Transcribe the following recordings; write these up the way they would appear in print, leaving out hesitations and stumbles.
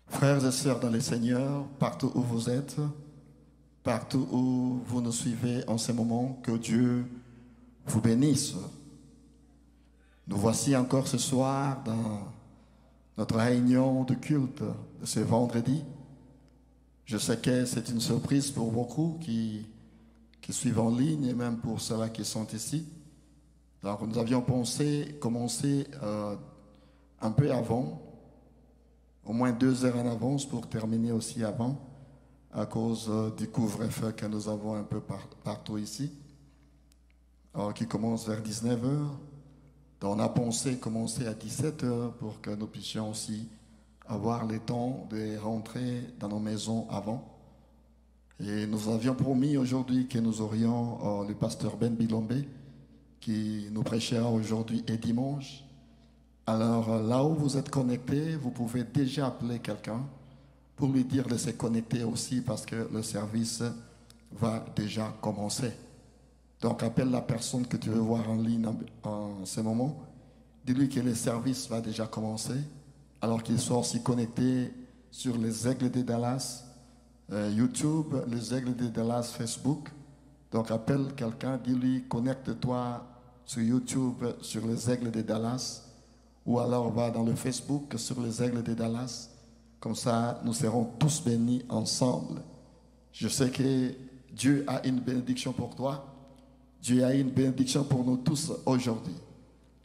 Frères et sœurs dans les Seigneurs, partout où vous êtes, partout où vous nous suivez en ce moment, que Dieu vous bénisse. Nous voici encore ce soir dans notre réunion de culte de ce vendredi. Je sais que c'est une surprise pour beaucoup qui suivent en ligne et même pour ceux-là qui sont ici. Alors nous avions pensé commencer un peu avant, au moins 2 heures en avance pour terminer aussi avant, à cause du couvre-feu que nous avons un peu partout ici, alors qui commence vers 19 heures. Donc on a pensé commencer à 17 heures pour que nous puissions aussi avoir le temps de rentrer dans nos maisons avant. Et nous avions promis aujourd'hui que nous aurions le pasteur Ben Bilombe qui nous prêchera aujourd'hui et dimanche. Alors là où vous êtes connectés, vous pouvez déjà appeler quelqu'un pour lui dire de se connecter aussi parce que le service va déjà commencer. Donc appelle la personne que tu veux voir en ligne en ce moment. Dis-lui que le service va déjà commencer. Alors qu'il soit aussi connecté sur les Aigles de Dallas, YouTube, les Aigles de Dallas, Facebook. Donc appelle quelqu'un, dis-lui connecte-toi sur YouTube, sur les Aigles de Dallas. Ou alors va dans le Facebook sur les Aigles de Dallas. Comme ça, nous serons tous bénis ensemble. Je sais que Dieu a une bénédiction pour toi. Dieu a une bénédiction pour nous tous aujourd'hui.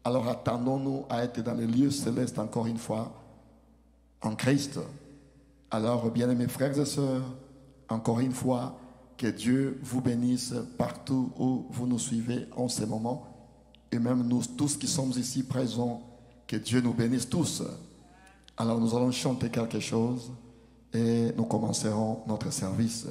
Alors attendons-nous à être dans les lieux célestes encore une fois, en Christ. Alors, bien-aimés frères et sœurs, encore une fois, que Dieu vous bénisse partout où vous nous suivez en ce moment. Et même nous tous qui sommes ici présents, que Dieu nous bénisse tous. Alors nous allons chanter quelque chose et nous commencerons notre service.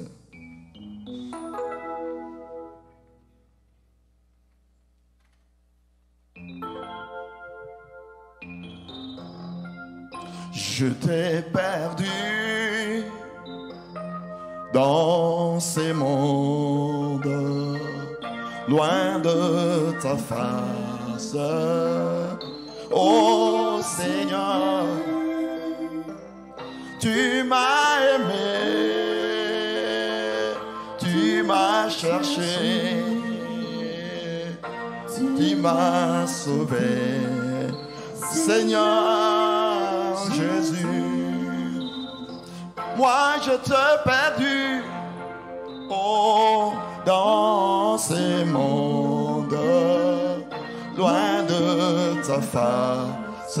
Je t'ai perdu dans ces mondes, loin de ta face. Oh Seigneur, tu m'as aimé, tu m'as cherché, tu m'as sauvé, Seigneur Jésus. Moi je t'ai perdu, oh, dans ces mondes, loin de ta face.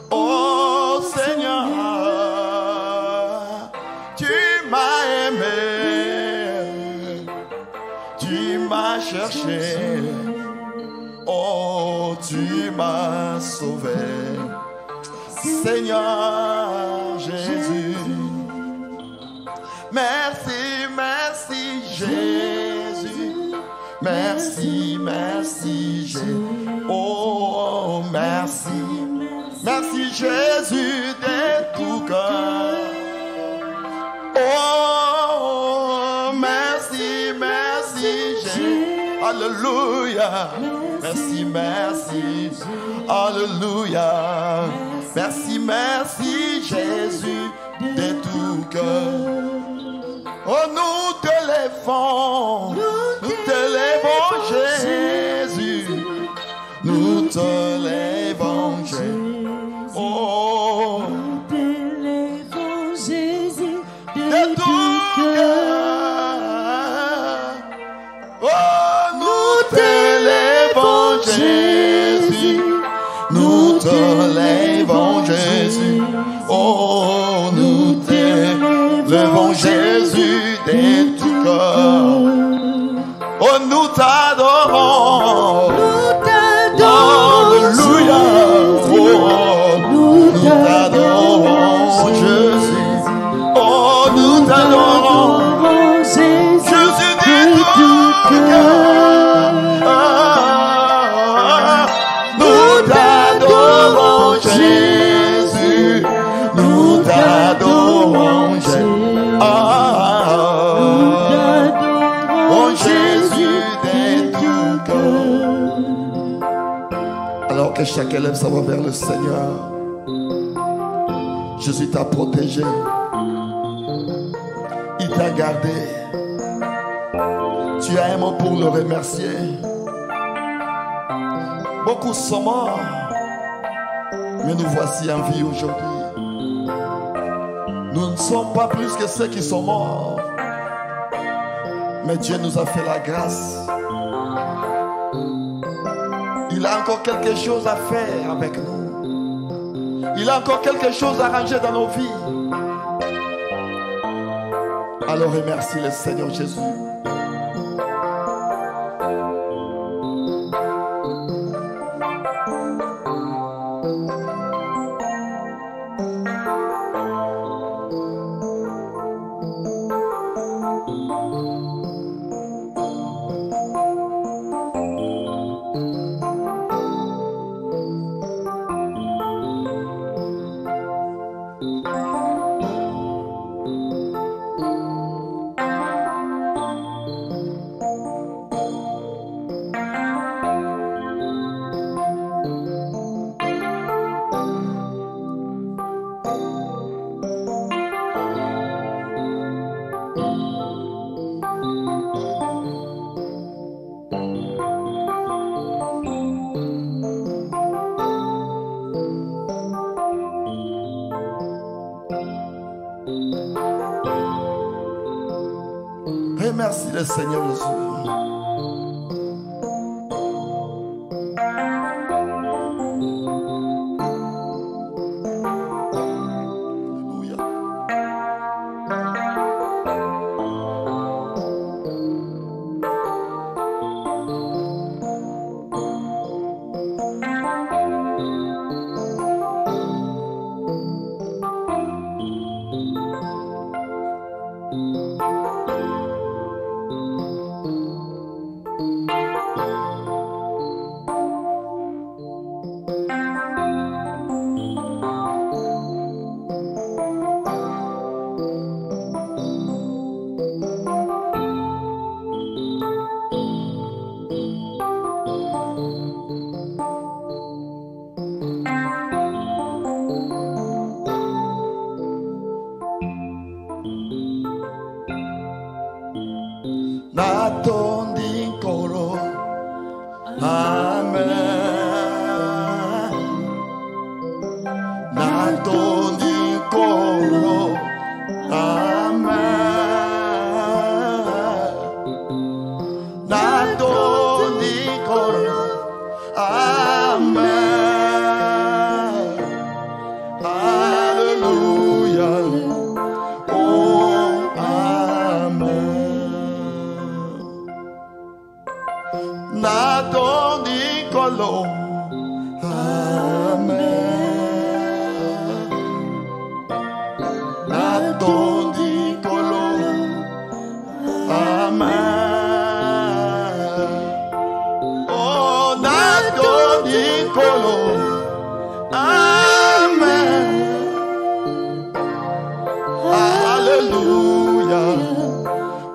Oh Seigneur, tu m'as aimé, tu m'as cherché, oh tu m'as sauvé, Seigneur Jésus. Merci, merci Jésus. Merci, merci Jésus. Oh, merci. Merci Jésus de tout cœur. Oh, merci, merci Jésus. Alléluia. Merci, merci. Alléluia. Merci, merci Jésus de tout cœur. Oh, nous te lèvons, Jésus, nous te lèvons, Jésus. Oh, nous te lèvons, Jésus, de tout cœur. Oh, nous te lèvons, Jésus, nous te lèvons, Jésus. Oh, nous te lèvons, Jésus, de tout cœur. Oh, nous t'adorons. Nous t'adorons. Alléluia. Oh, nous t'adorons, Jésus. Oh, nous t'adorons, Jésus de tout cœur. Nous t'adorons, Jésus. Nous t'adorons, Jésus. Oh Jésus de tout cœur. Alors que chacun lève sa voix vers le Seigneur. Jésus t'a protégé. Il t'a gardé. Tu as un mot pour le remercier. Beaucoup sont morts, mais nous voici en vie aujourd'hui. Nous ne sommes pas plus que ceux qui sont morts. Mais Dieu nous a fait la grâce. Il a encore quelque chose à faire avec nous. Il a encore quelque chose à arranger dans nos vies. Alors remercie le Seigneur Jésus. Remercie le Seigneur Jésus. Natondikolo, amen. Natondikolo, amen. Natondikolo, amen. Alléluia. Oh, amen. Natondikolo, amen. Natondikolo, amen. Oh, natondikolo, amen. Alléluia.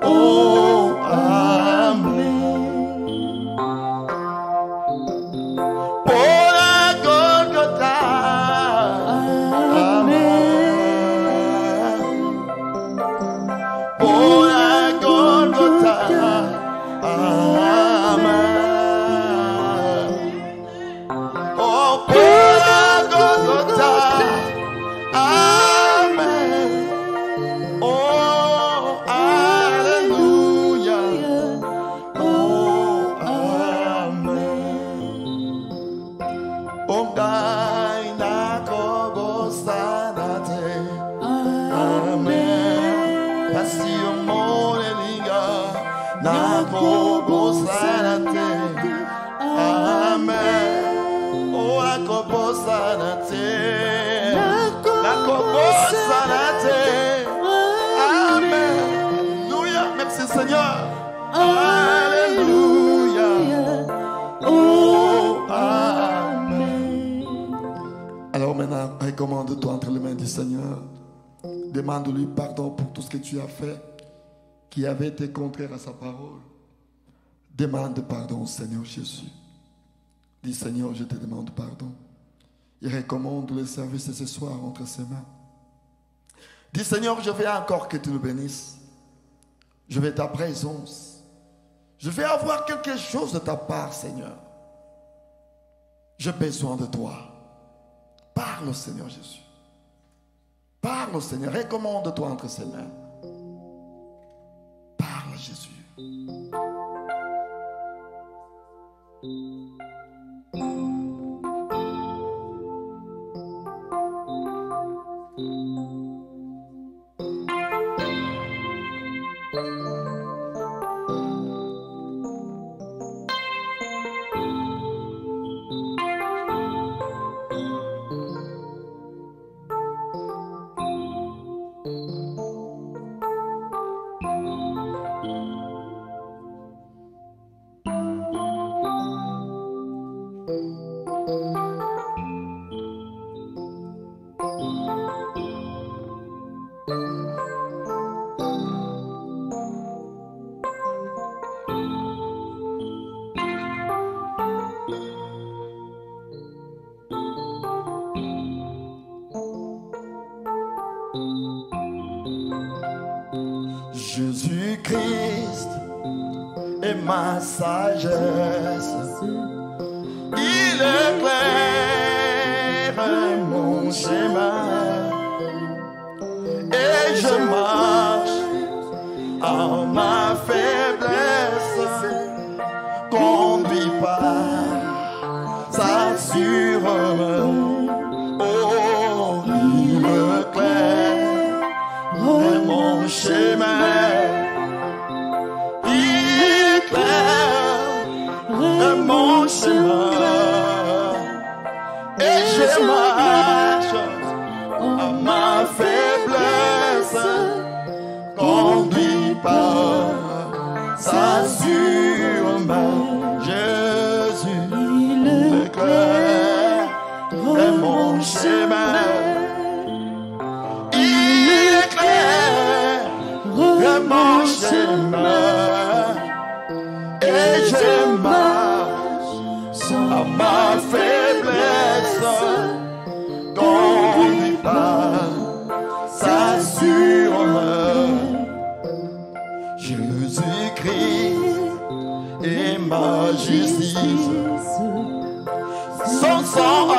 Oh, amen. Pour la Golgotha, amen. Pour la Golgotha, amen. Oh, pour la Golgotha, amen. Oh, alléluia. Oh, amen. Ongai nakobo sanate, amen. Passion monelinga nakobo sanate, amen. Oh, nakobo sanate, nakobo sanate, amen. Alléluia, merci Seigneur. Alléluia. Oh, amen. Alors maintenant, recommande-toi entre les mains du Seigneur. Demande-lui pardon pour tout ce que tu as fait qui avait été contraire à sa parole. Demande pardon au Seigneur Jésus. Dis Seigneur, je te demande pardon. Il recommande le service de ce soir entre ses mains. Dis Seigneur, je veux encore que tu nous bénisses. Je veux ta présence. Je veux avoir quelque chose de ta part, Seigneur. J'ai besoin de toi. Parle au Seigneur Jésus. Parle au Seigneur. Recommande-toi entre ses mains. Parle à Jésus. Jésus-Christ est ma sagesse. Il éclaire mon chemin et je marche en ma faiblesse, conduit par sa sûreté. Oh, il éclaire mon chemin. Mon chemin et je marche à ma faiblesse, conduit par sa sûre main. Jésus éclaire mon chemin. Il éclaire mon chemin et je marche à ma faiblesse, conduit par sa sûre main. Jésus-Christ est ma justice. Son sang a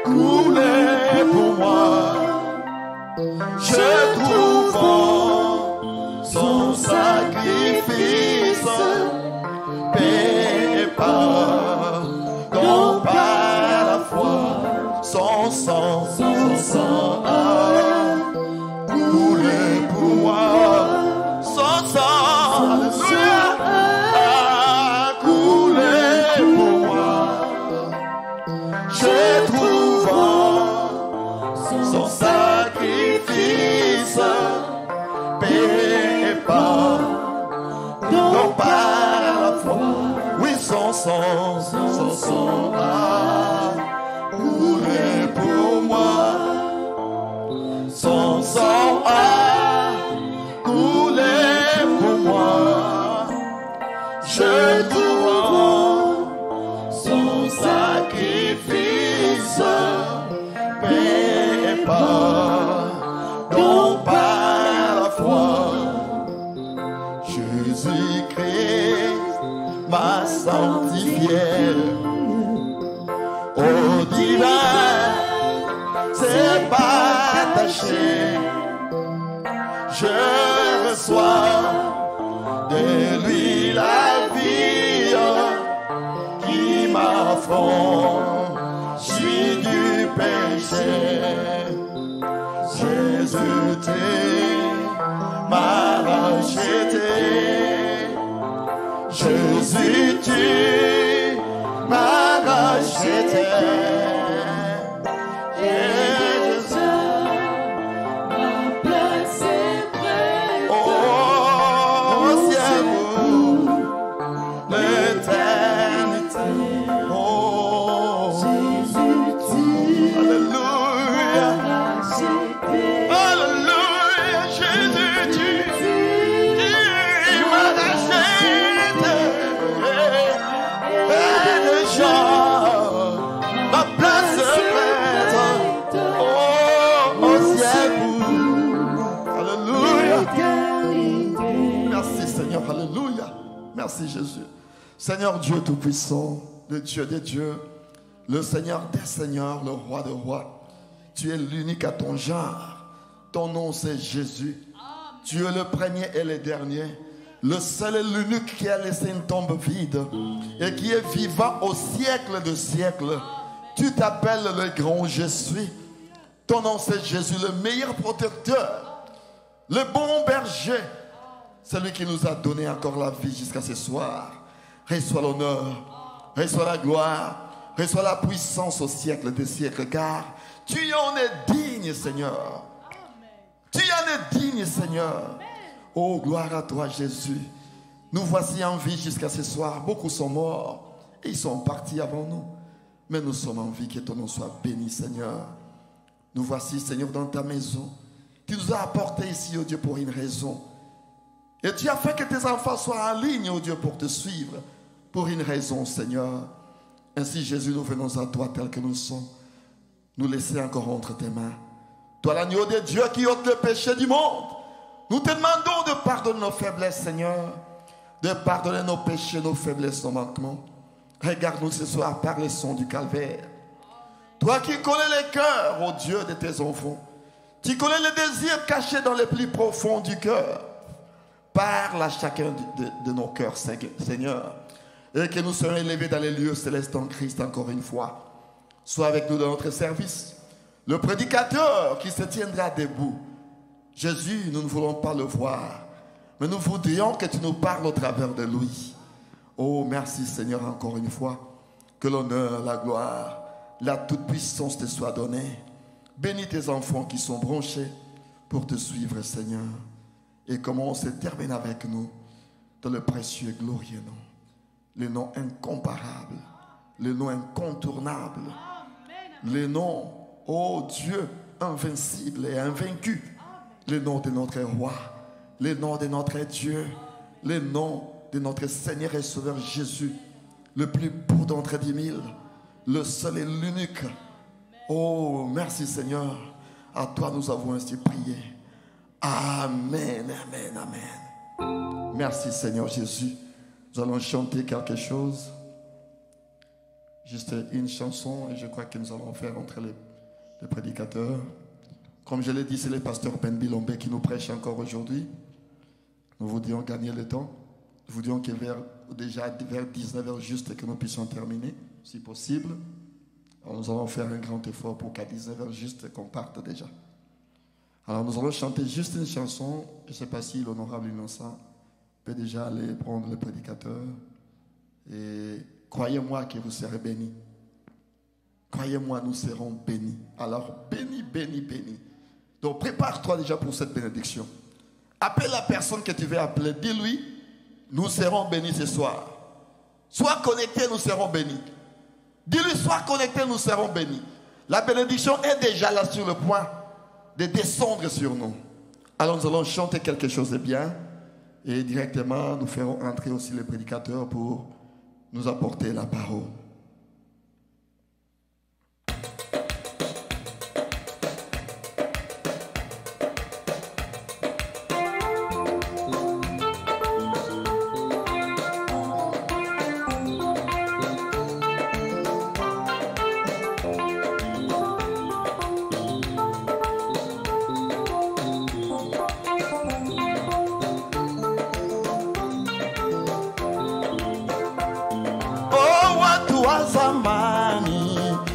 coulé pour moi. Je trouve en son sacrifice pardon par la foi. Son sang a coulé pour moi. Son sang a coulé pour moi. Je trouve en son sacrifice paix et pardon par la foi. Oui, son sang a coulé pour moi. Son sang a coulé pour moi. Je trouve son sacrifice paix et pardon par la foi. Jésus-Christ m'a sanctifié. Au divin, c'est pas attaché. Je reçois de lui la vie qui m'affranchit du péché. Jésus m'a racheté. Jésus, tu m'as racheté. Jésus m'a placé près. Oh, ciel pour l'éternité. Oh, Jésus, tu m'as racheté. Alléluia, Jésus, tu m'as racheté. l'éternité. Merci Seigneur, alléluia. Merci Jésus. Seigneur Dieu Tout-Puissant, le Dieu des dieux, le Seigneur des seigneurs, le roi des rois. Tu es l'unique à ton genre. Ton nom c'est Jésus. Tu es le premier et le dernier. Le seul et l'unique qui a laissé une tombe vide et qui est vivant au siècle de siècles. Tu t'appelles le grand je suis. Ton nom c'est Jésus, le meilleur protecteur, le bon berger, celui qui nous a donné encore la vie jusqu'à ce soir. Reçois l'honneur, reçois la gloire, reçois la puissance au siècle des siècles, car tu en es digne, Seigneur. Tu en es digne, Seigneur. Oh, gloire à toi, Jésus. Nous voici en vie jusqu'à ce soir. Beaucoup sont morts et ils sont partis avant nous. Mais nous sommes en vie, que ton nom soit béni, Seigneur. Nous voici, Seigneur, dans ta maison. Tu nous as apportés ici, oh Dieu, pour une raison. Et tu as fait que tes enfants soient en ligne, oh Dieu, pour te suivre. Pour une raison, Seigneur. Ainsi, Jésus, nous venons à toi tel que nous sommes. Nous laisser encore entre tes mains. Toi, l'agneau de Dieu qui ôte le péché du monde. Nous te demandons de pardonner nos faiblesses, Seigneur. De pardonner nos péchés, nos faiblesses, nos manquements. Regarde-nous ce soir par les sons du calvaire. Toi qui connais les cœurs, ô Dieu, de tes enfants. Tu connais les désirs cachés dans les plus profonds du cœur. Parle à chacun de nos cœurs, Seigneur. Et que nous soyons élevés dans les lieux célestes en Christ encore une fois. Sois avec nous dans notre service. Le prédicateur qui se tiendra debout. Jésus, nous ne voulons pas le voir. Mais nous voudrions que tu nous parles au travers de lui. Oh, merci Seigneur encore une fois. Que l'honneur, la gloire, la toute-puissance te soit donnée. Bénis tes enfants qui sont branchés pour te suivre, Seigneur. Et comment on se termine avec nous dans le précieux et glorieux nom. Le nom incomparable, le nom incontournable, le nom, oh Dieu, invincible et invaincu. Le nom de notre roi, le nom de notre Dieu, le nom de notre Seigneur et Sauveur Jésus, le plus beau d'entre 10 000, le seul et l'unique. Oh, merci Seigneur. À toi nous avons ainsi prié. Amen, amen, amen. Merci Seigneur Jésus. Nous allons chanter quelque chose. Juste une chanson et je crois que nous allons faire entrer les prédicateurs. Comme je l'ai dit, c'est le pasteur Ben Bilombe qui nous prêche encore aujourd'hui. Nous voudrions gagner le temps. Nous voudrions que vers 19h juste que nous puissions terminer, si possible. Alors nous allons faire un grand effort pour qu'à 19h juste qu'on parte déjà. Alors nous allons chanter juste une chanson. Je ne sais pas si l'honorable Innocent peut déjà aller prendre le prédicateur. Et croyez-moi que vous serez bénis. Croyez-moi, nous serons bénis. Alors bénis, bénis, bénis. Donc prépare-toi déjà pour cette bénédiction. Appelle la personne que tu veux appeler. Dis-lui, nous serons bénis ce soir. Sois connecté, nous serons bénis. Dis-lui, sois connecté, nous serons bénis. La bénédiction est déjà là sur le point de descendre sur nous. Alors nous allons chanter quelque chose de bien. Et directement, nous ferons entrer aussi les prédicateurs pour nous apporter la parole.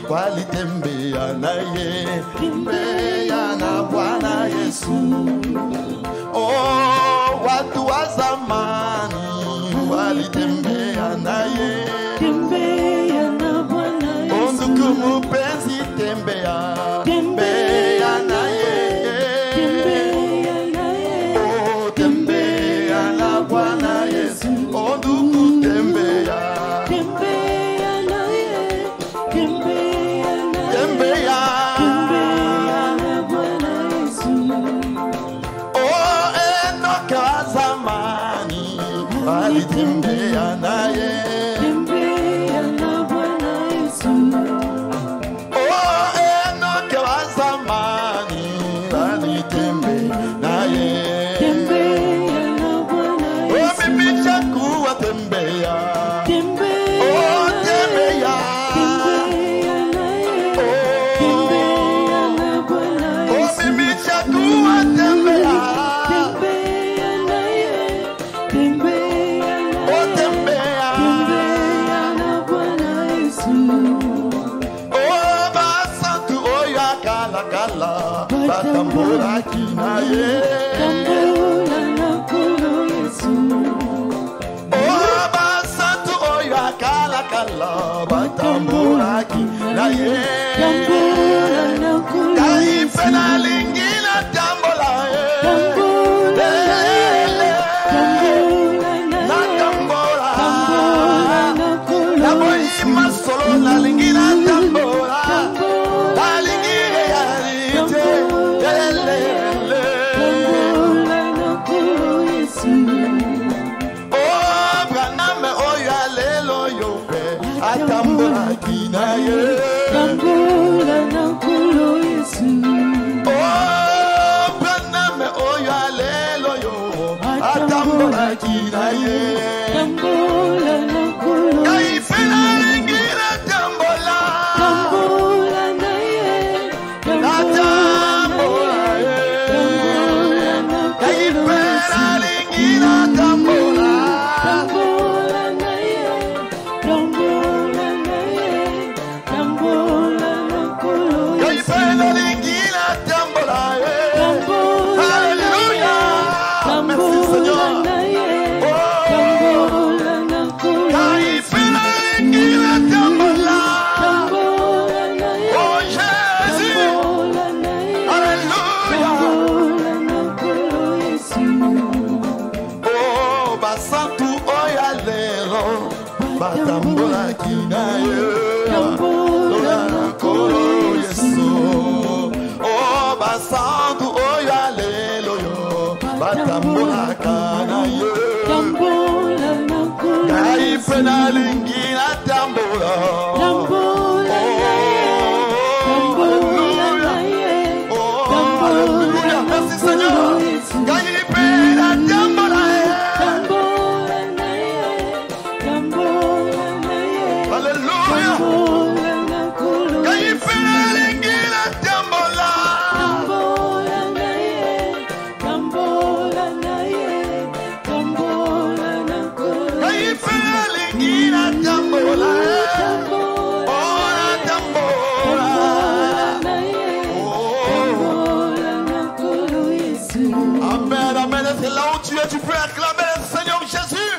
Walitembea naye, tembea na Bwana Yesu. Oh, watu wa zamani walitembea naye, Tembea na Bwana Yesu. Ndugu mpenzi, tembea, tembea naye, Tembea naye. oh, tembea na Bwana Yesu. Oh, ndugu, tembea. Tembea naye, tembea na Bwana Yesu. Oh, Enoki wa zamani alitembea naye. Batambula kinaye. Tambola na nkolo Yesu. Oh basantu oyo akala kala. Batambula kinaye. Tambola na nkolo Kai Yesu. pena lingila tambola ye. Tambola na ye. Tambola na Na ye. tambola. Tambola na nkolo La boy Yesu. masolo la lingila tambola. Tambola La lingila yarite. Lele. Tambola na nkolo Yesu. Oh braname oyo alelo yope. Atambola kinaye. Tambola na nkolo Yesu. Oh braname oyo alelo yo. Atambola kinaye. Tambola na nkolo Kai Yesu. pena lingila tambola. Tambola na ye. Na tambola ye. Tambola na Kai nkolo pena Yesu. lingila tambola. Tambola na ye. Tambola na ye. Tambola na nkolo Kai Yesu. pena lingila tambola ye. Tambola na ye. Alléluia. Merci Tambola Seigneur. na ye. Oh. Tambola na nkolo Kai Yesu. pena lingila tambola. Tambola na ye. Oh Jésus. Tambola na ye. Alléluia. Tambola na nkolo Yesu. Oh basantu oyo alelo. Batambola kinaye. Tambola na nkolo Yesu. Oh basantu oyo alelo yo. Batambola kanaye. Tambola na nkolo Kai Yesu. pena lingila tambola. Tambola na ye. Tambola na ye. Oh, alléluia. Merci Seigneur. Kai pena tambola. Tambola na ye. Tambola na ye. Alléluia. Tambola na nkolo Kai Yesu. pena lingila tambola. Tambola na ye. Tambola na ye. Tambola na nkolo Kai Yesu. pena lingila tambola. Tambola Oh, la tambola. na ye. Oh. Tambola na nkolo Yesu. Amen, amen. Est-ce que là où tu es, tu peux acclamer le Seigneur Jésus?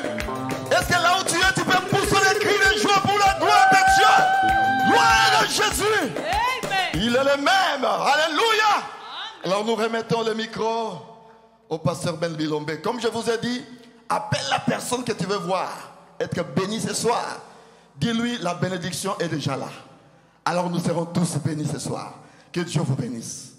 Est-ce que là où tu es, tu peux pousser les cris de joie pour la gloire de Dieu? Gloire à Jésus. Il est le même. Alléluia. Alors nous remettons le micro au pasteur Ben Bilombe. Comme je vous ai dit, appelle la personne que tu veux voir être béni ce soir. Dis-lui, la bénédiction est déjà là. Alors nous serons tous bénis ce soir. Que Dieu vous bénisse.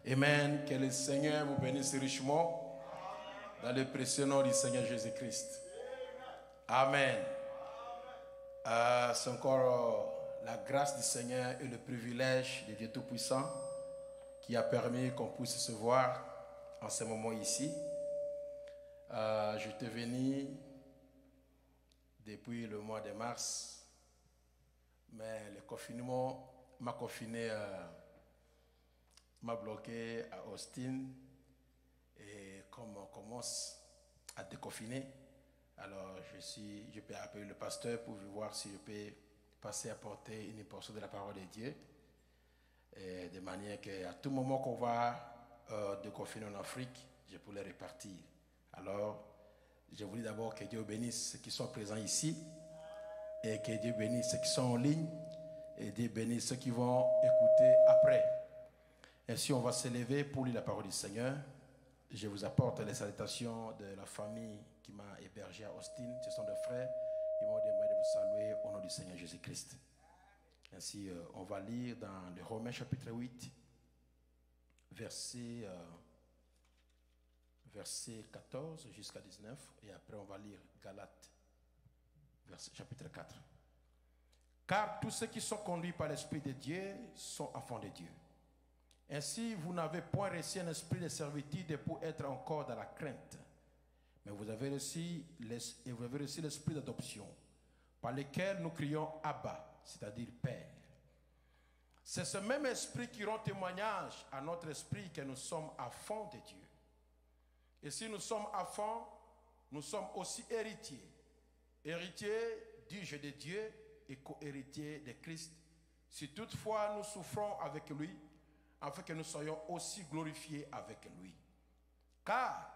Amen. Que le Seigneur vous bénisse richement dans le précieux nom du Seigneur Jésus-Christ. Amen. C'est encore la grâce du Seigneur et le privilège de Dieu Tout-Puissant qui a permis qu'on puisse se voir en ce moment ici. Je t'ai venu depuis le mois de mars, mais le confinement m'a confiné, m'a bloqué à Austin. Et comme on commence à déconfiner, alors je peux appeler le pasteur pour voir si je peux passer à porter une portion de la parole de Dieu. Et de manière qu'à tout moment qu'on va déconfiner en Afrique, je pourrais repartir. Alors, je voulais d'abord que Dieu bénisse ceux qui sont présents ici et que Dieu bénisse ceux qui sont en ligne et Dieu bénisse ceux qui vont écouter après. Ainsi, on va se lever pour lire la parole du Seigneur. Je vous apporte les salutations de la famille qui m'a hébergé à Austin. Ce sont des frères. Ils m'ont demandé de vous saluer au nom du Seigneur Jésus-Christ. Ainsi, on va lire dans le Romains chapitre 8, verset 14 jusqu'à 19. Et après, on va lire Galates, chapitre 4. Car tous ceux qui sont conduits par l'Esprit de Dieu sont enfants de Dieu. Ainsi, vous n'avez point reçu un esprit de servitude pour être encore dans la crainte. Mais vous avez reçu l'esprit d'adoption, par lequel nous crions Abba, c'est-à-dire Père. C'est ce même esprit qui rend témoignage à notre esprit que nous sommes enfants de Dieu. Et si nous sommes enfants, nous sommes aussi héritiers. Héritiers du jeu de Dieu et co-héritiers de Christ, si toutefois nous souffrons avec lui, afin que nous soyons aussi glorifiés avec lui. Car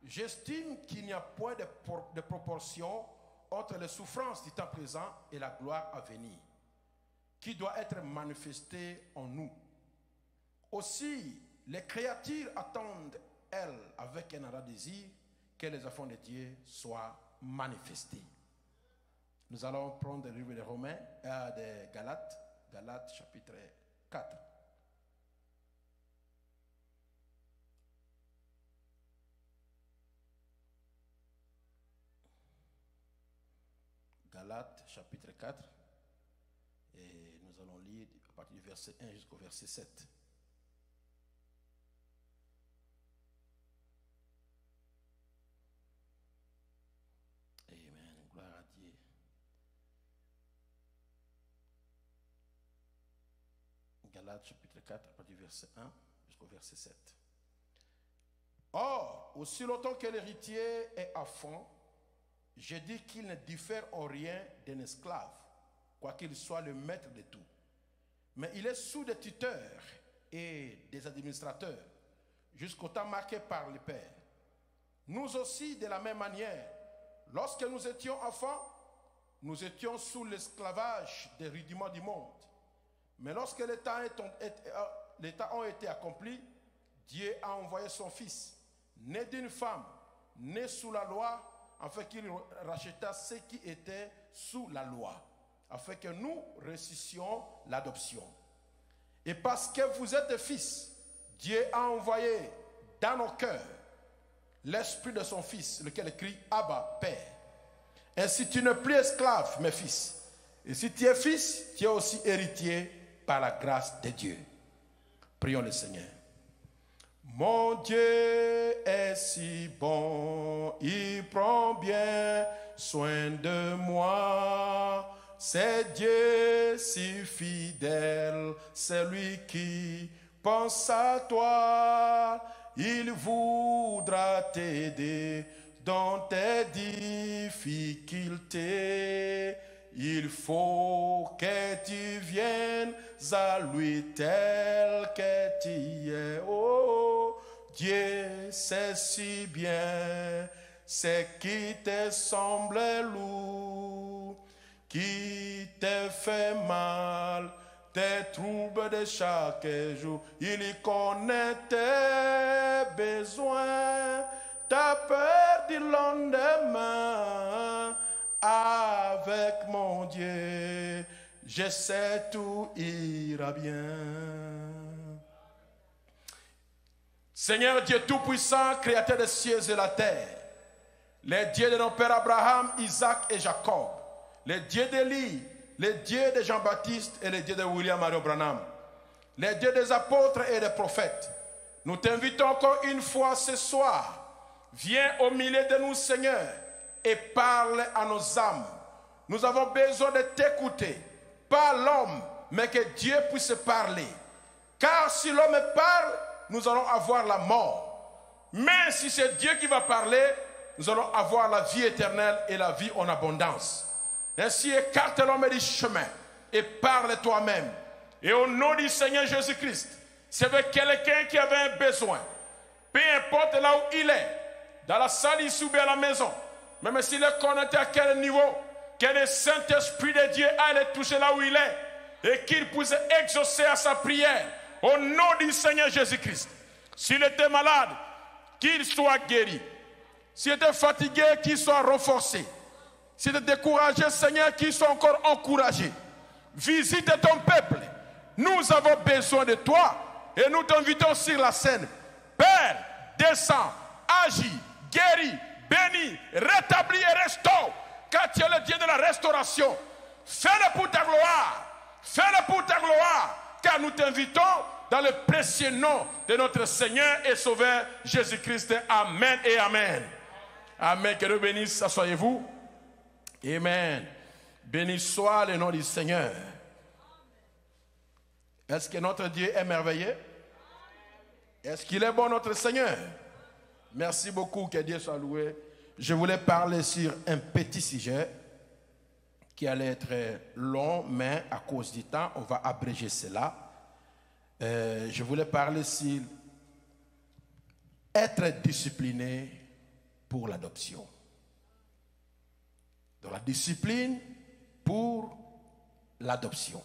j'estime qu'il n'y a point de proportion entre les souffrances du temps présent et la gloire à venir, qui doit être manifestée en nous. Aussi, les créatures attendent, elles, avec un ardent désir, que les enfants de Dieu soient manifestés. Nous allons prendre le livre de Romains, de Galates, Galates chapitre 4. Galates chapitre 4. Et nous allons lire à partir du verset 1 jusqu'au verset 7. Amen. Gloire à Dieu. Galates chapitre 4, à partir du verset 1 jusqu'au verset 7. Or, aussi longtemps que l'héritier est enfant, je dis qu'il ne diffère en rien d'un esclave, quoiqu'il soit le maître de tout. Mais il est sous des tuteurs et des administrateurs, jusqu'au temps marqué par le Père. Nous aussi, de la même manière, lorsque nous étions enfants, nous étions sous l'esclavage des rudiments du monde. Mais lorsque les temps ont été accomplis, Dieu a envoyé son Fils, né d'une femme, né sous la loi, afin qu'il racheta ceux qui étaient sous la loi, afin que nous ressuscitions l'adoption. Et parce que vous êtes des fils, Dieu a envoyé dans nos cœurs l'esprit de son Fils, lequel crie « Abba, Père ». Ainsi tu n'es plus esclave, mes fils. Et si tu es fils, tu es aussi héritier par la grâce de Dieu. Prions le Seigneur. Mon Dieu est si bon, il prend bien soin de moi. C'est Dieu si fidèle, c'est lui qui pense à toi. Il voudra t'aider dans tes difficultés. Il faut que tu viennes à lui tel que tu es. Oh, Dieu sait si bien ce qui te semble lourd, qui te fait mal, tes troubles de chaque jour. Il y connaît tes besoins, ta peur du lendemain. Avec mon Dieu, je sais tout ira bien. Seigneur Dieu Tout-Puissant, Créateur des cieux et la terre, les dieux de nos pères Abraham, Isaac et Jacob, les dieux d'Élie, les dieux de Jean-Baptiste et les dieux de William Mario Branham, les dieux des apôtres et des prophètes, nous t'invitons encore une fois ce soir. Viens au milieu de nous, Seigneur, et parle à nos âmes. Nous avons besoin de t'écouter, pas l'homme, mais que Dieu puisse parler. Car si l'homme parle, nous allons avoir la mort. Mais si c'est Dieu qui va parler, nous allons avoir la vie éternelle et la vie en abondance. Ainsi, écarte l'homme du chemin et parle toi-même. Et au nom du Seigneur Jésus-Christ, c'est avec quelqu'un qui avait un besoin, peu importe là où il est, dans la salle ici ou bien à la maison, même s'il est connecté à quel niveau, que le Saint-Esprit de Dieu aille le toucher là où il est et qu'il puisse exaucer à sa prière au nom du Seigneur Jésus-Christ. S'il était malade, qu'il soit guéri. S'il était fatigué, qu'il soit renforcé. S'il était découragé, Seigneur, qu'il soit encore encouragé. Visite ton peuple. Nous avons besoin de toi et nous t'invitons sur la scène. Père, descends, agis, guéris, bénis, rétablis et restaure. Car tu es le Dieu de la restauration. Fais-le pour ta gloire. Fais-le pour ta gloire. Car nous t'invitons dans le précieux nom de notre Seigneur et Sauveur Jésus-Christ. Amen et Amen. Amen. Que Dieu bénisse. Asseyez-vous. Amen. Béni soit le nom du Seigneur. Est-ce que notre Dieu est merveilleux? Est-ce qu'il est bon, notre Seigneur? Merci beaucoup, que Dieu soit loué. Je voulais parler sur un petit sujet qui allait être long, mais à cause du temps, on va abréger cela. Je voulais parler sur être discipliné pour l'adoption. Donc la discipline pour l'adoption.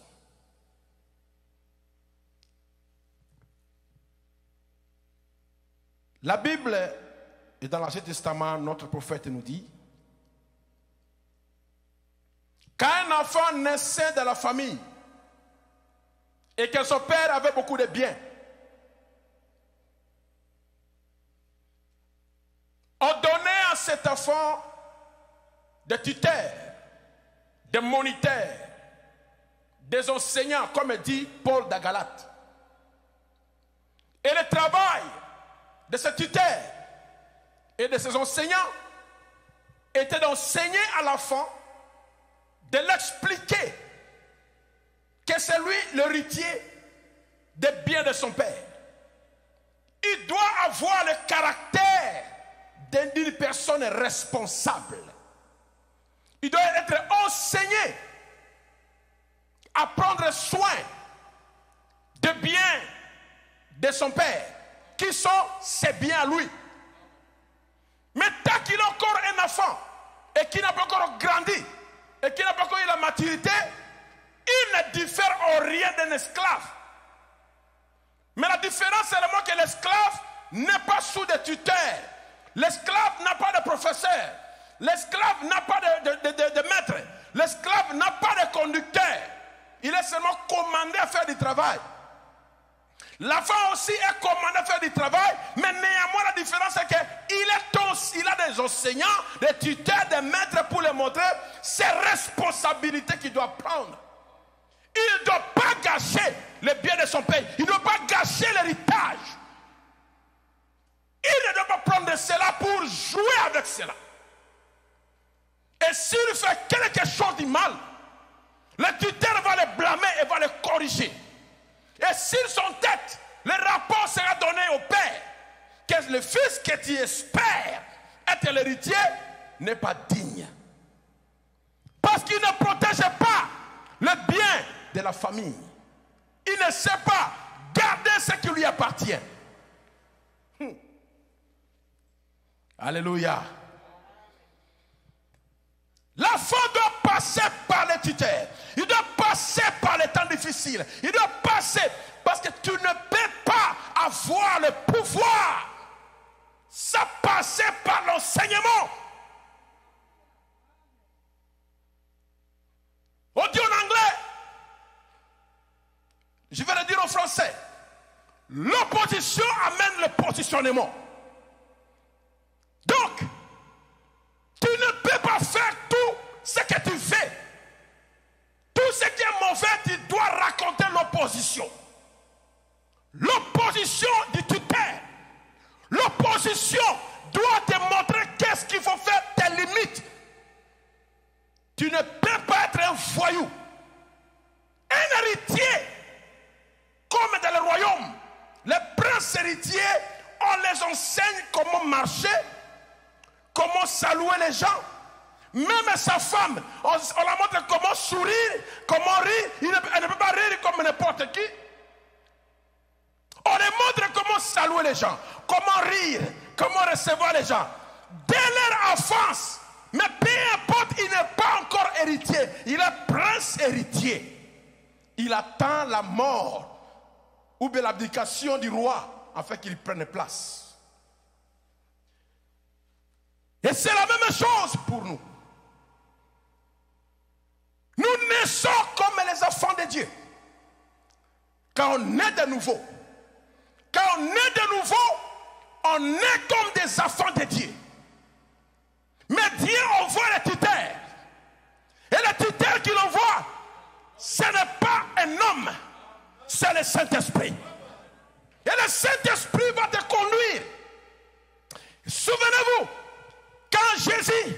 La Bible, et dans l'Ancien Testament, notre prophète nous dit qu'un enfant naissait de la famille et que son père avait beaucoup de biens, on donnait à cet enfant des tuteurs, des moniteurs, des enseignants, comme dit Paul de Galate. Et le travail de ces tuteurs et de ces enseignants était d'enseigner à l'enfant, de l'expliquer que c'est lui l'héritier des biens de son père. Il doit avoir le caractère d'une personne responsable. Il doit être enseigné à prendre soin des biens de son père, qui sont ses biens à lui. Mais tant qu'il est encore un enfant et qu'il n'a pas encore grandi et qu'il n'a pas encore eu la maturité, il ne diffère en rien d'un esclave. Mais la différence c'est seulement que l'esclave n'est pas sous des tuteurs. L'esclave n'a pas de professeur. L'esclave n'a pas de maître. L'esclave n'a pas de conducteur. Il est seulement commandé à faire du travail. L'enfant aussi est commandé à faire du travail, mais néanmoins la différence c'est qu'il a des enseignants, des tuteurs, des maîtres pour lui montrer ses responsabilités qu'il doit prendre. Il ne doit pas gâcher les biens de son père. Il ne doit pas gâcher l'héritage. Il ne doit pas prendre cela pour jouer avec cela. Et s'il fait quelque chose de mal, le tuteur va le blâmer et va le corriger. Et s'ils sont tête, le rapport sera donné au père que le fils que tu espères être l'héritier n'est pas digne. Parce qu'il ne protège pas le bien de la famille. Il ne sait pas garder ce qui lui appartient. Alléluia. L'enfant doit passer par les tuteurs. Il doit passer par les temps difficiles. Il doit passer parce que tu ne peux pas avoir le pouvoir sans passer par l'enseignement. On dit en anglais, je vais le dire en français, l'opposition amène le positionnement. Donc, tu ne peux pas faire tout ce que tu fais. Tout ce qui est mauvais, tu dois raconter l'opposition. L'opposition du tuteur. L'opposition doit te montrer qu'est-ce qu'il faut faire, tes limites. Tu ne peux pas être un voyou. Un héritier, comme dans le royaume, les princes héritiers, on les enseigne comment marcher, comment saluer les gens. Même sa femme, on la montre comment sourire, comment rire. Elle ne peut pas rire comme n'importe qui. On les montre comment saluer les gens, comment rire, comment recevoir les gens. Dès leur enfance, mais peu importe, il n'est pas encore héritier. Il est prince héritier. Il attend la mort ou bien l'abdication du roi afin qu'il prenne place. Et c'est la même chose pour nous. Nous naissons comme les enfants de Dieu. Quand on est de nouveau, on est comme des enfants de Dieu. Mais Dieu envoie les tuteurs. Et le tuteur qu'il envoie, ce n'est pas un homme, c'est le Saint-Esprit. Et le Saint-Esprit va te conduire. Souvenez-vous, quand Jésus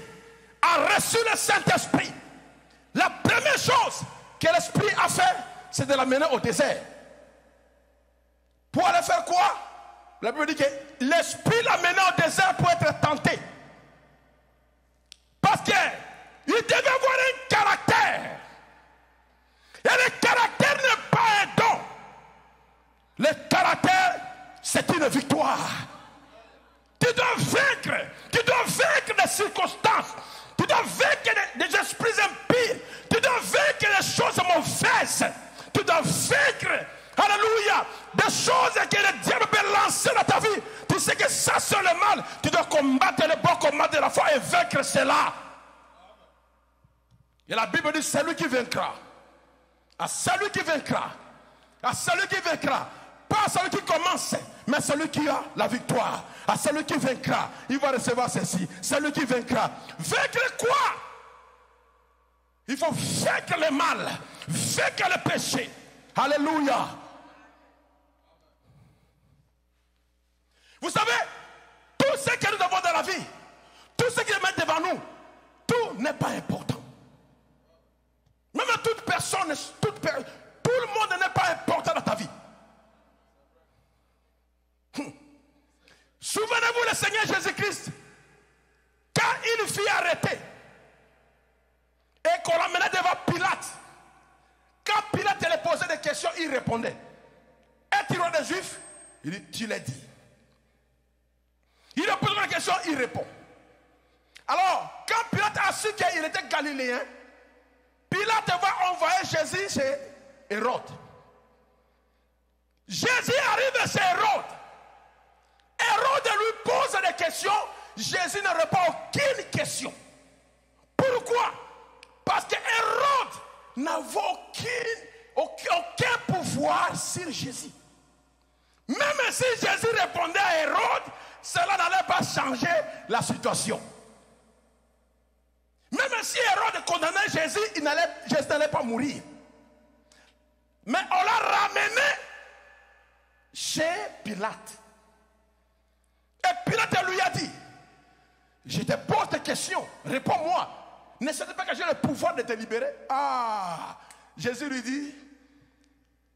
a reçu le Saint-Esprit, la première chose que l'Esprit a fait, c'est de l'amener au désert. Pour aller faire quoi? La Bible dit que l'Esprit l'a mené au désert pour être tenté. Parce qu'il devait avoir un caractère c'est une victoire. Tu dois vaincre des circonstances. Tu dois vaincre des esprits impies. Tu dois vaincre des choses mauvaises. Tu dois vaincre, alléluia, des choses que le diable peut lancer dans ta vie. Tu sais que ça c'est le mal. Tu dois combattre le bon combat de la foi et vaincre cela. Et la Bible dit celui qui vaincra. À celui qui vaincra. À celui qui vaincra. Pas celui qui commence, mais celui qui a la victoire. À celui qui vaincra, il va recevoir ceci. Celui qui vaincra. Vaincre quoi? Il faut vaincre le mal, vaincre le péché. Alléluia. Vous savez, tout ce que nous avons dans la vie, tout ce qui est mis devant nous, tout n'est pas important. Même toute personne, tout le monde n'est pas important dans ta vie. Souvenez-vous le Seigneur Jésus-Christ, quand il fut arrêté et qu'on l'amenait devant Pilate, quand Pilate lui posait des questions, il répondait. Es-tu roi des Juifs? Il dit, tu l'as dit. Il lui pose des questions, il répond. Alors, quand Pilate a su qu'il était galiléen, Pilate va envoyer Jésus chez Hérode. Jésus arrive chez Hérode. Hérode lui pose des questions. Jésus ne répond à aucune question. Pourquoi? Parce que Hérode n'avait aucun pouvoir sur Jésus. Même si Jésus répondait à Hérode, cela n'allait pas changer la situation. Même si Hérode condamnait Jésus, Jésus n'allait pas mourir. Mais on l'a ramené chez Pilate. Et Pilate lui a dit, je te pose des questions, réponds-moi. Ne sais-tu pas que j'ai le pouvoir de te libérer? Ah, Jésus lui dit,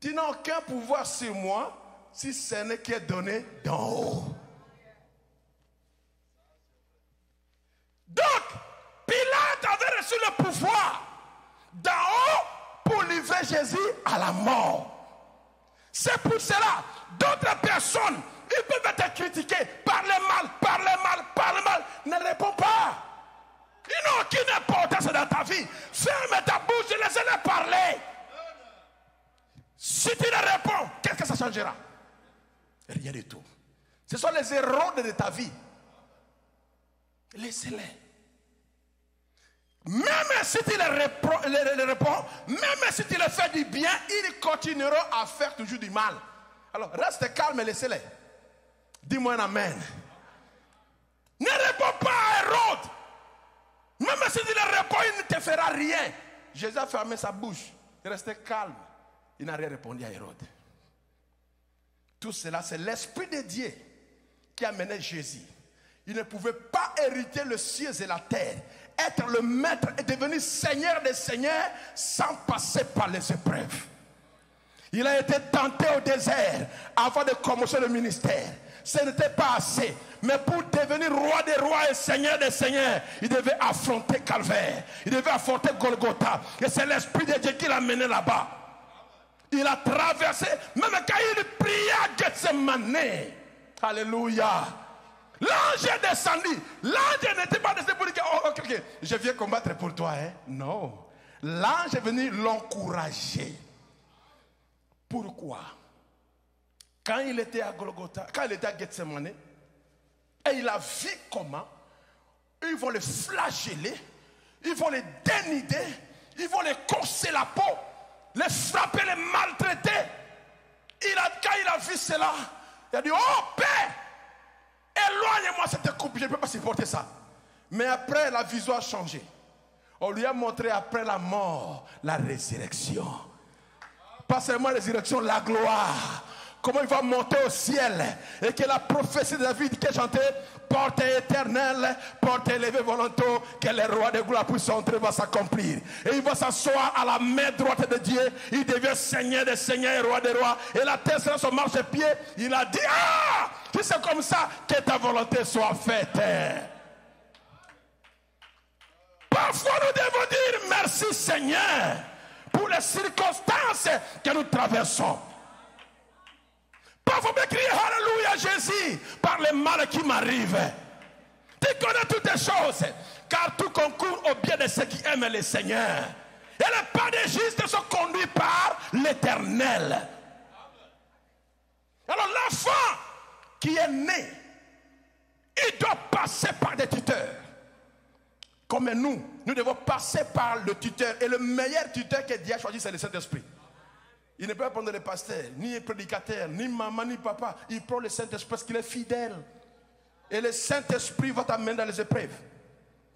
tu n'as aucun pouvoir sur moi si ce n'est qui est donné d'en haut. Donc, Pilate avait reçu le pouvoir d'en haut pour livrer Jésus à la mort. C'est pour cela, d'autres personnes, ils peuvent te critiquer, parler mal, ne réponds pas. Ils n'ont aucune importance dans ta vie. Ferme ta bouche et laisse-les parler. Si tu leur réponds, qu'est-ce que ça changera? Rien du tout. Ce sont les erreurs de ta vie. Laissez-les. Même si tu les réponds, même si tu les fais du bien, ils continueront à faire toujours du mal. Alors reste calme et laissez-les. Dis-moi un amen. Ne réponds pas à Hérode. Même si tu les réponds, il ne te fera rien. Jésus a fermé sa bouche. Restez calme. Il n'a rien répondu à Hérode. Tout cela, c'est l'Esprit de Dieu qui a mené Jésus. Il ne pouvait pas hériter le ciel et la terre, être le maître et devenir Seigneur des Seigneurs sans passer par les épreuves. Il a été tenté au désert avant de commencer le ministère. Ce n'était pas assez. Mais pour devenir roi des rois et seigneur des seigneurs, il devait affronter Calvaire. Il devait affronter Golgotha. Et c'est l'Esprit de Dieu qui l'a mené là-bas. Il a traversé, même quand il priait à Gethsemane. Alléluia. L'ange est descendu. L'ange n'était pas descendu pour dire ok, je viens combattre pour toi. Non. L'ange est venu l'encourager. Pourquoi? Quand il était à Golgotha, quand il était à Gethsemane, et il a vu comment ils vont le flageller, ils vont le dénider, ils vont le corser la peau, les frapper, les maltraiter. Quand il a vu cela, il a dit, oh Père, éloigne-moi cette coupe, je ne peux pas supporter ça. Mais après, la vision a changé. On lui a montré après la mort, la résurrection. Pas seulement la résurrection, la gloire. Comment il va monter au ciel. Et que la prophétie de David qui est chantée, porte éternelle, porte élevée volontaire, que le roi de gloire puisse entrer, va s'accomplir. Et il va s'asseoir à la main droite de Dieu. Il devient Seigneur des seigneurs et roi des rois. Et la terre sera son marche-pied. Il a dit, ah, si c'est comme ça, que ta volonté soit faite. Parfois nous devons dire merci Seigneur pour les circonstances que nous traversons. Parfois me crier alléluia le mal qui m'arrive. Tu connais toutes les choses, car tout concourt au bien de ceux qui aiment le Seigneur. Et les pas des justes sont conduits par l'Éternel. Alors l'enfant qui est né, il doit passer par des tuteurs. Comme nous devons passer par le tuteur. Et le meilleur tuteur que Dieu a choisi, c'est le Saint-Esprit. Il ne peut pas prendre le pasteur, ni le prédicateur, ni maman, ni papa. Il prend le Saint-Esprit parce qu'il est fidèle. Et le Saint-Esprit va t'amener dans les épreuves.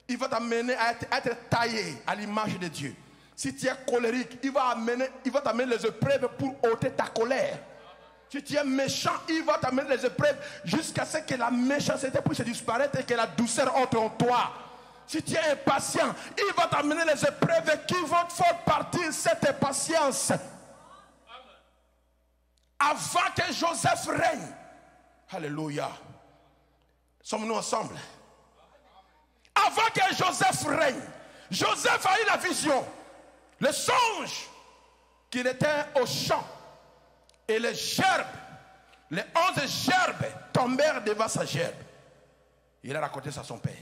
Il va t'amener à être taillé à l'image de Dieu. Si tu es colérique, il va t'amener les épreuves pour ôter ta colère. Si tu es méchant, il va t'amener les épreuves jusqu'à ce que la méchanceté puisse disparaître et que la douceur entre en toi. Si tu es impatient, il va t'amener les épreuves qui vont faire partir cette impatience. Avant que Joseph règne, alléluia, sommes-nous ensemble? Avant que Joseph règne, Joseph a eu la vision, le songe qu'il était au champ et les gerbes, les 11 gerbes tombèrent devant sa gerbe. Il a raconté ça à son père.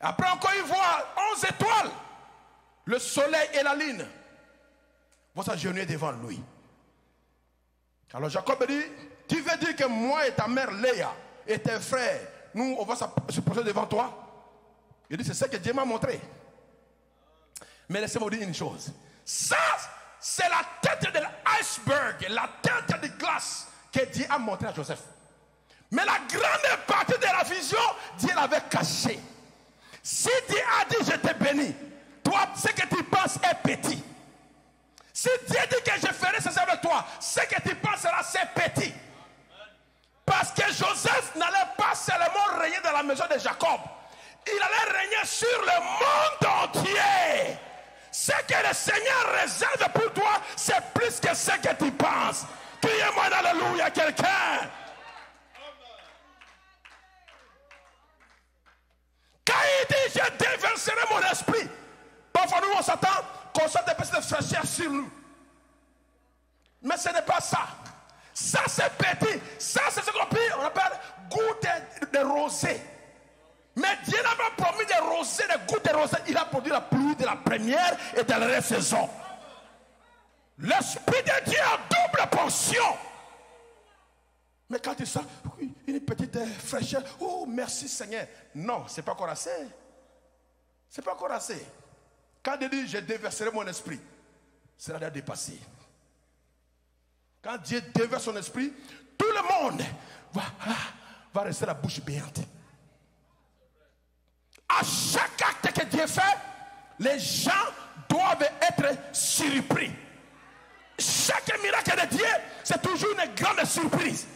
Après encore il voit 11 étoiles, le soleil et la lune vont s'agenouiller devant lui. Alors Jacob dit, tu veux dire que moi et ta mère Léa et tes frères, nous on va se poser devant toi? Il dit, c'est ce que Dieu m'a montré. Mais laissez-moi vous dire une chose. Ça, c'est la tête de l'iceberg, la tête de glace que Dieu a montré à Joseph. Mais la grande partie de la vision, Dieu l'avait cachée. Si Dieu a dit, je te bénis, toi, ce que tu penses est petit. Si Dieu dit que je ferai ceci avec toi, ce que tu penseras, c'est petit. Parce que Joseph n'allait pas seulement régner dans la maison de Jacob. Il allait régner sur le monde entier. Ce que le Seigneur réserve pour toi, c'est plus que ce que tu penses. Criez-moi alléluia quelqu'un. Quand il dit, je déverserai mon esprit. Parfois nous on s'attend qu'on soit des personnes de fraîcheur sur nous. Mais ce n'est pas ça. Ça c'est petit. Ça c'est ce qu'on appelle goutte de rosée. Mais Dieu n'a pas promis des rosées, des gouttes de rosée. Il a produit la pluie de la première et de la saison. L'Esprit de Dieu a double portion. Mais quand tu sens une petite fraîcheur, oh merci Seigneur. Non, c'est pas encore assez. C'est pas encore assez. Quand Dieu dit je déverserai mon esprit, cela doit dépasser. Quand Dieu déverse son esprit, tout le monde va rester la bouche béante. À chaque acte que Dieu fait, les gens doivent être surpris. Chaque miracle de Dieu, c'est toujours une grande surprise.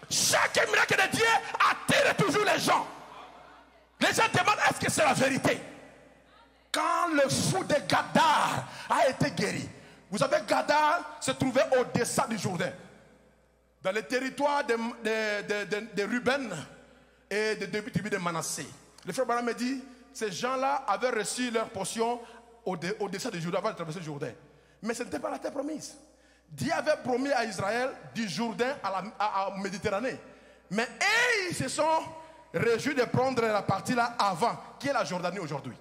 Chaque miracle de Dieu attire toujours les gens. Les gens demandent, est-ce que c'est la vérité? Quand le fou de Gadar a été guéri, vous savez, Gadar se trouvait au-dessous du Jourdain, dans le territoire de Ruben et de deux tribus de Manassé. Le frère Branham me dit, ces gens-là avaient reçu leur portion au-dessous du Jourdain avant de traverser le Jourdain. Mais ce n'était pas la terre promise. Dieu avait promis à Israël du Jourdain à la Méditerranée. Mais ils se sont réjouis de prendre la partie là avant, qui est la Jordanie aujourd'hui.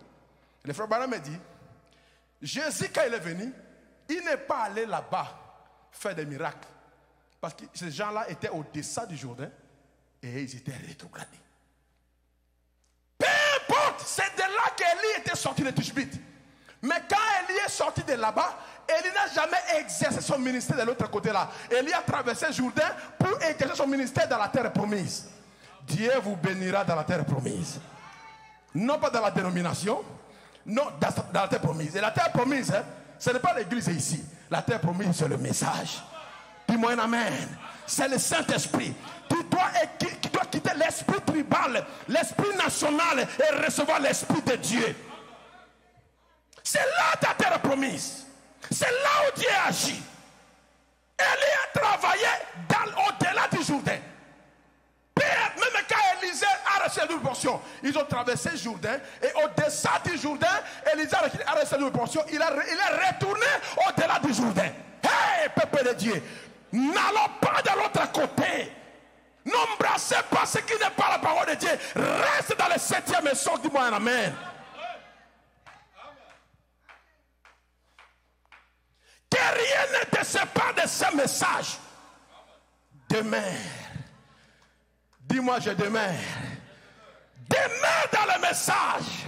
Le frère Branham me dit, Jésus quand il est venu, il n'est pas allé là-bas faire des miracles. Parce que ces gens-là étaient au-dessous du Jourdain et ils étaient rétrogradés. Peu importe, c'est de là qu'Élie était sorti de Tishbite. Mais quand Élie est sorti de là-bas, Élie n'a jamais exercé son ministère de l'autre côté là. Élie a traversé le Jourdain pour exercer son ministère dans la terre promise. Dieu vous bénira dans la terre promise. Non pas dans la dénomination, non dans la terre promise. Et la terre promise, ce n'est pas l'église ici. La terre promise, c'est le message. Dis-moi un amen. C'est le Saint-Esprit. Tu dois quitter l'esprit tribal, l'esprit national et recevoir l'esprit de Dieu. C'est là ta terre promise. C'est là où Dieu agit. Élie a travaillé au-delà du Jourdain. Même quand Élisée a reçu la double portion, ils ont traversé le Jourdain et au-dessus du Jourdain, Élisée a reçu la double portion. Il est retourné au-delà du Jourdain. Hey, peuple de Dieu, n'allons pas de l'autre côté. Non, brasse sait pas ce qui n'est pas la parole de Dieu, reste dans le 7e et sort. Dis-moi un amen. Que rien ne te sépare de ce message. Demeure. Dis-moi, je demeure. Demeure dans le message.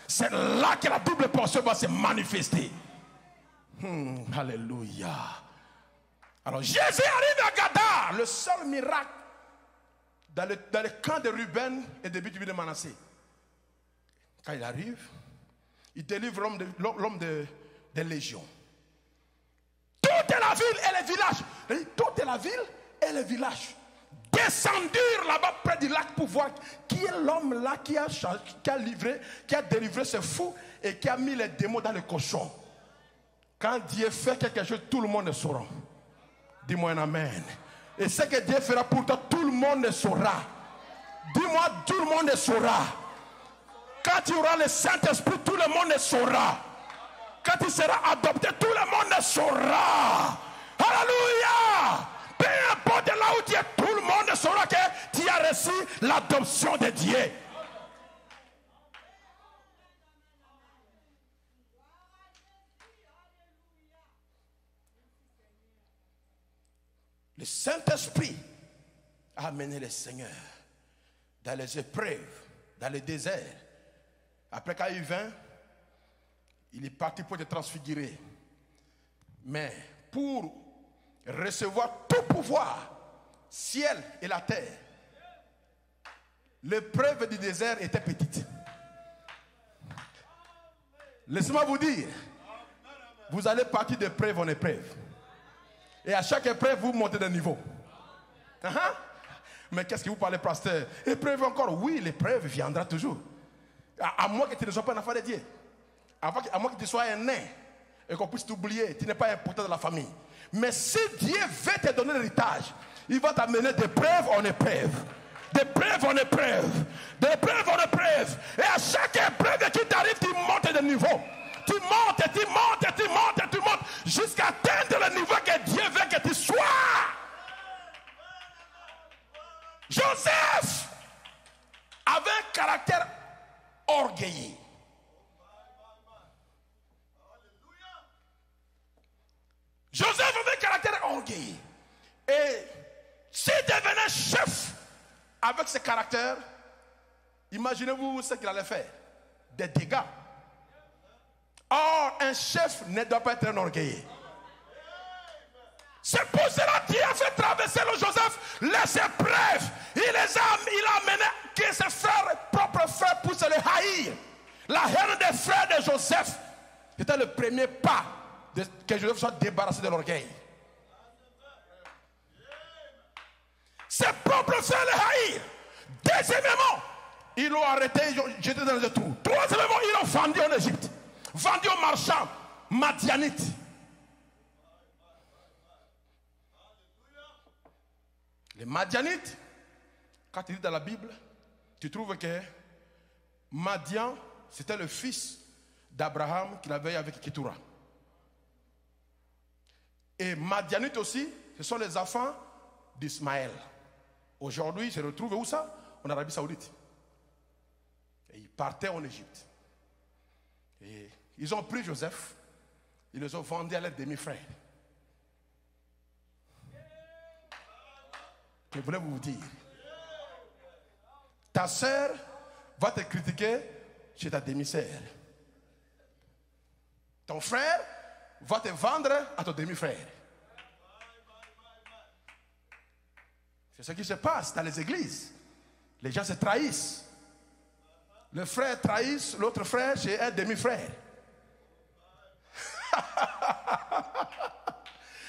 C'est là que la double portion va se manifester. Alléluia. Alors Jésus arrive à Gadar, le seul miracle dans le camp de Ruben et de Béthune de Manassé. Quand il arrive, il délivre l'homme des légions. Toute la ville et les villages, toute la ville et les villages descendirent là-bas près du lac pour voir qui est l'homme là qui a délivré ce fou et qui a mis les démons dans le cochon. Quand Dieu fait quelque chose, tout le monde le saura. Dis-moi un amen. Et ce que Dieu fera pour toi, tout le monde le saura. Dis-moi, tout le monde le saura. Quand tu auras le Saint-Esprit, tout le monde le saura. Quand tu seras adopté, tout le monde le saura. Alléluia. Peu importe là où tu es, tout le monde saura que tu as reçu l'adoption de Dieu. Le Saint-Esprit a amené le Seigneur dans les épreuves, dans le désert. Après quand il vint, il est parti pour te transfigurer. Mais pour recevoir tout pouvoir, ciel et la terre, l'épreuve du désert était petite. Laissez-moi vous dire, vous allez partir d'épreuve en épreuve. Et à chaque épreuve, vous montez de niveau. Mais qu'est-ce que vous parlez, pasteur? Épreuve encore? Oui, l'épreuve viendra toujours. À moins que tu ne sois pas un enfant de Dieu. À moins que tu sois un nain et qu'on puisse t'oublier. Tu n'es pas important dans la famille. Mais si Dieu veut te donner l'héritage, il va t'amener d'épreuve en épreuve. D'épreuve en épreuve. D'épreuve en épreuve. Et à chaque épreuve qui t'arrive, tu montes de niveau. Tu montes, tu montes, tu montes, tu montes, jusqu'à atteindre le niveau que Dieu veut que tu sois. Joseph avait un caractère orgueilleux. Joseph avait un caractère orgueilleux. Et s'il devenait chef avec ce caractère, imaginez-vous ce qu'il allait faire. Des dégâts. Or, un chef ne doit pas être un orgueilleux. C'est pour cela qu'il a fait traverser le Joseph les épreuves. Il a amené que ses propres frères puissent le haïr. La haine des frères de Joseph était le premier pas que Joseph soit débarrassé de l'orgueil. Ses propres frères le haïr. Deuxièmement, ils l'ont arrêté, ils l'ont jeté dans le trou. Troisièmement, ils l'ont vendu en Égypte. Vendu aux marchands madianites. Les madianites, quand tu lis dans la Bible, tu trouves que Madian, c'était le fils d'Abraham qu'il avait avec Ketura. Et Madianites aussi, ce sont les enfants d'Ismaël. Aujourd'hui, ils se retrouvent où ça? En Arabie Saoudite. Et ils partaient en Égypte. Et ils ont pris Joseph, ils les ont vendus à leurs demi-frères. Je voulais vous dire, ta sœur va te critiquer chez ta demi-sœur. Ton frère va te vendre à ton demi-frère. C'est ce qui se passe dans les églises. Les gens se trahissent. Le frère trahit l'autre frère chez un demi-frère.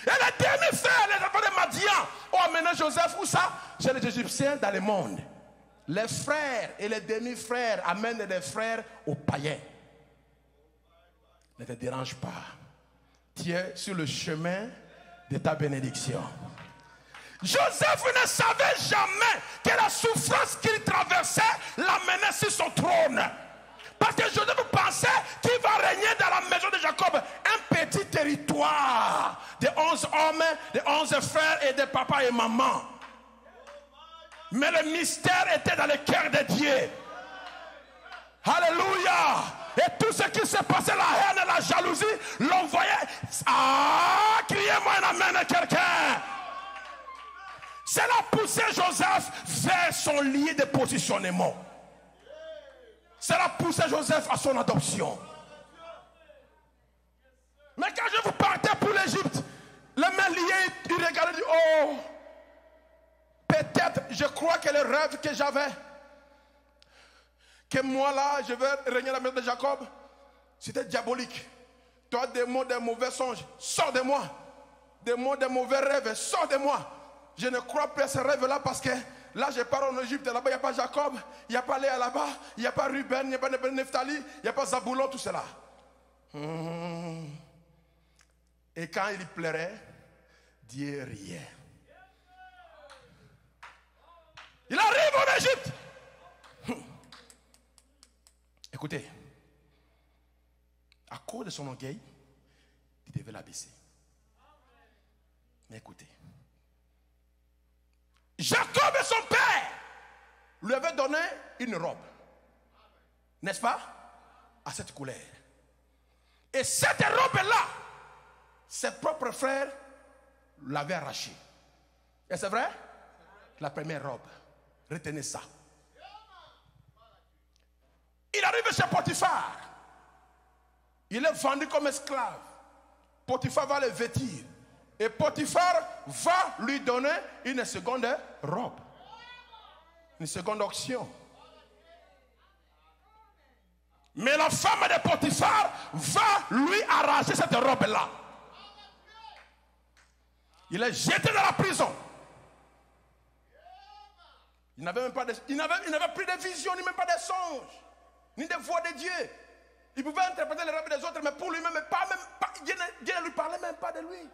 Et les demi-frères, les enfants de Madian, ont amené Joseph où ça? Chez les Égyptiens dans le monde. Les frères et les demi-frères amènent les frères aux païens. Ne te dérange pas. Tu es sur le chemin de ta bénédiction. Joseph ne savait jamais que la souffrance qu'il traversait l'amenait sur son trône. Parce que Joseph pensait qu'il va régner dans la maison de Jacob un petit territoire de 11 hommes, de 11 frères et de papa et maman. Mais le mystère était dans le cœur de Dieu. Alléluia. Et tout ce qui s'est passé, la haine et la jalousie, l'envoyait. Ah, criez-moi un amen à quelqu'un. C'est là poussé Joseph vers son lieu de positionnement. C'est là poussé Joseph à son adoption. Mais quand je vous partais pour l'Égypte, le main lié, il regardait et dit, oh, peut-être, je crois que le rêve que j'avais, que moi là, je vais régner la maison de Jacob, c'était diabolique. Toi, des mots, des mauvais songes, sors de moi. Des mots, des mauvais rêves, sors de moi. Je ne crois plus à ce rêve-là parce que là, je pars en Égypte, là-bas, il n'y a pas Jacob, il n'y a pas Léa là-bas, il n'y a pas Ruben, il n'y a pas Nephtali, il n'y a pas Zaboulon, tout cela. Et quand il pleurait, Dieu riait. Il arrive en Égypte. Écoutez, à cause de son orgueil, il devait l'abaisser. Mais écoutez, Jacob et son père lui avaient donné une robe, n'est-ce pas, à cette couleur. Et cette robe-là, ses propres frères l'avaient arrachée. Et c'est vrai? La première robe. Retenez ça. Il arrive chez Potiphar. Il est vendu comme esclave. Potiphar va le vêtir. Et Potiphar va lui donner une seconde robe. Une seconde option. Mais la femme de Potiphar va lui arracher cette robe-là. Il est jeté dans la prison. Il n'avait même pas de, il n'avait plus de vision, ni même pas de songe, ni de voix de Dieu. Il pouvait interpréter les rêves des autres, mais pour lui-même, Dieu ne lui parlait même pas de lui.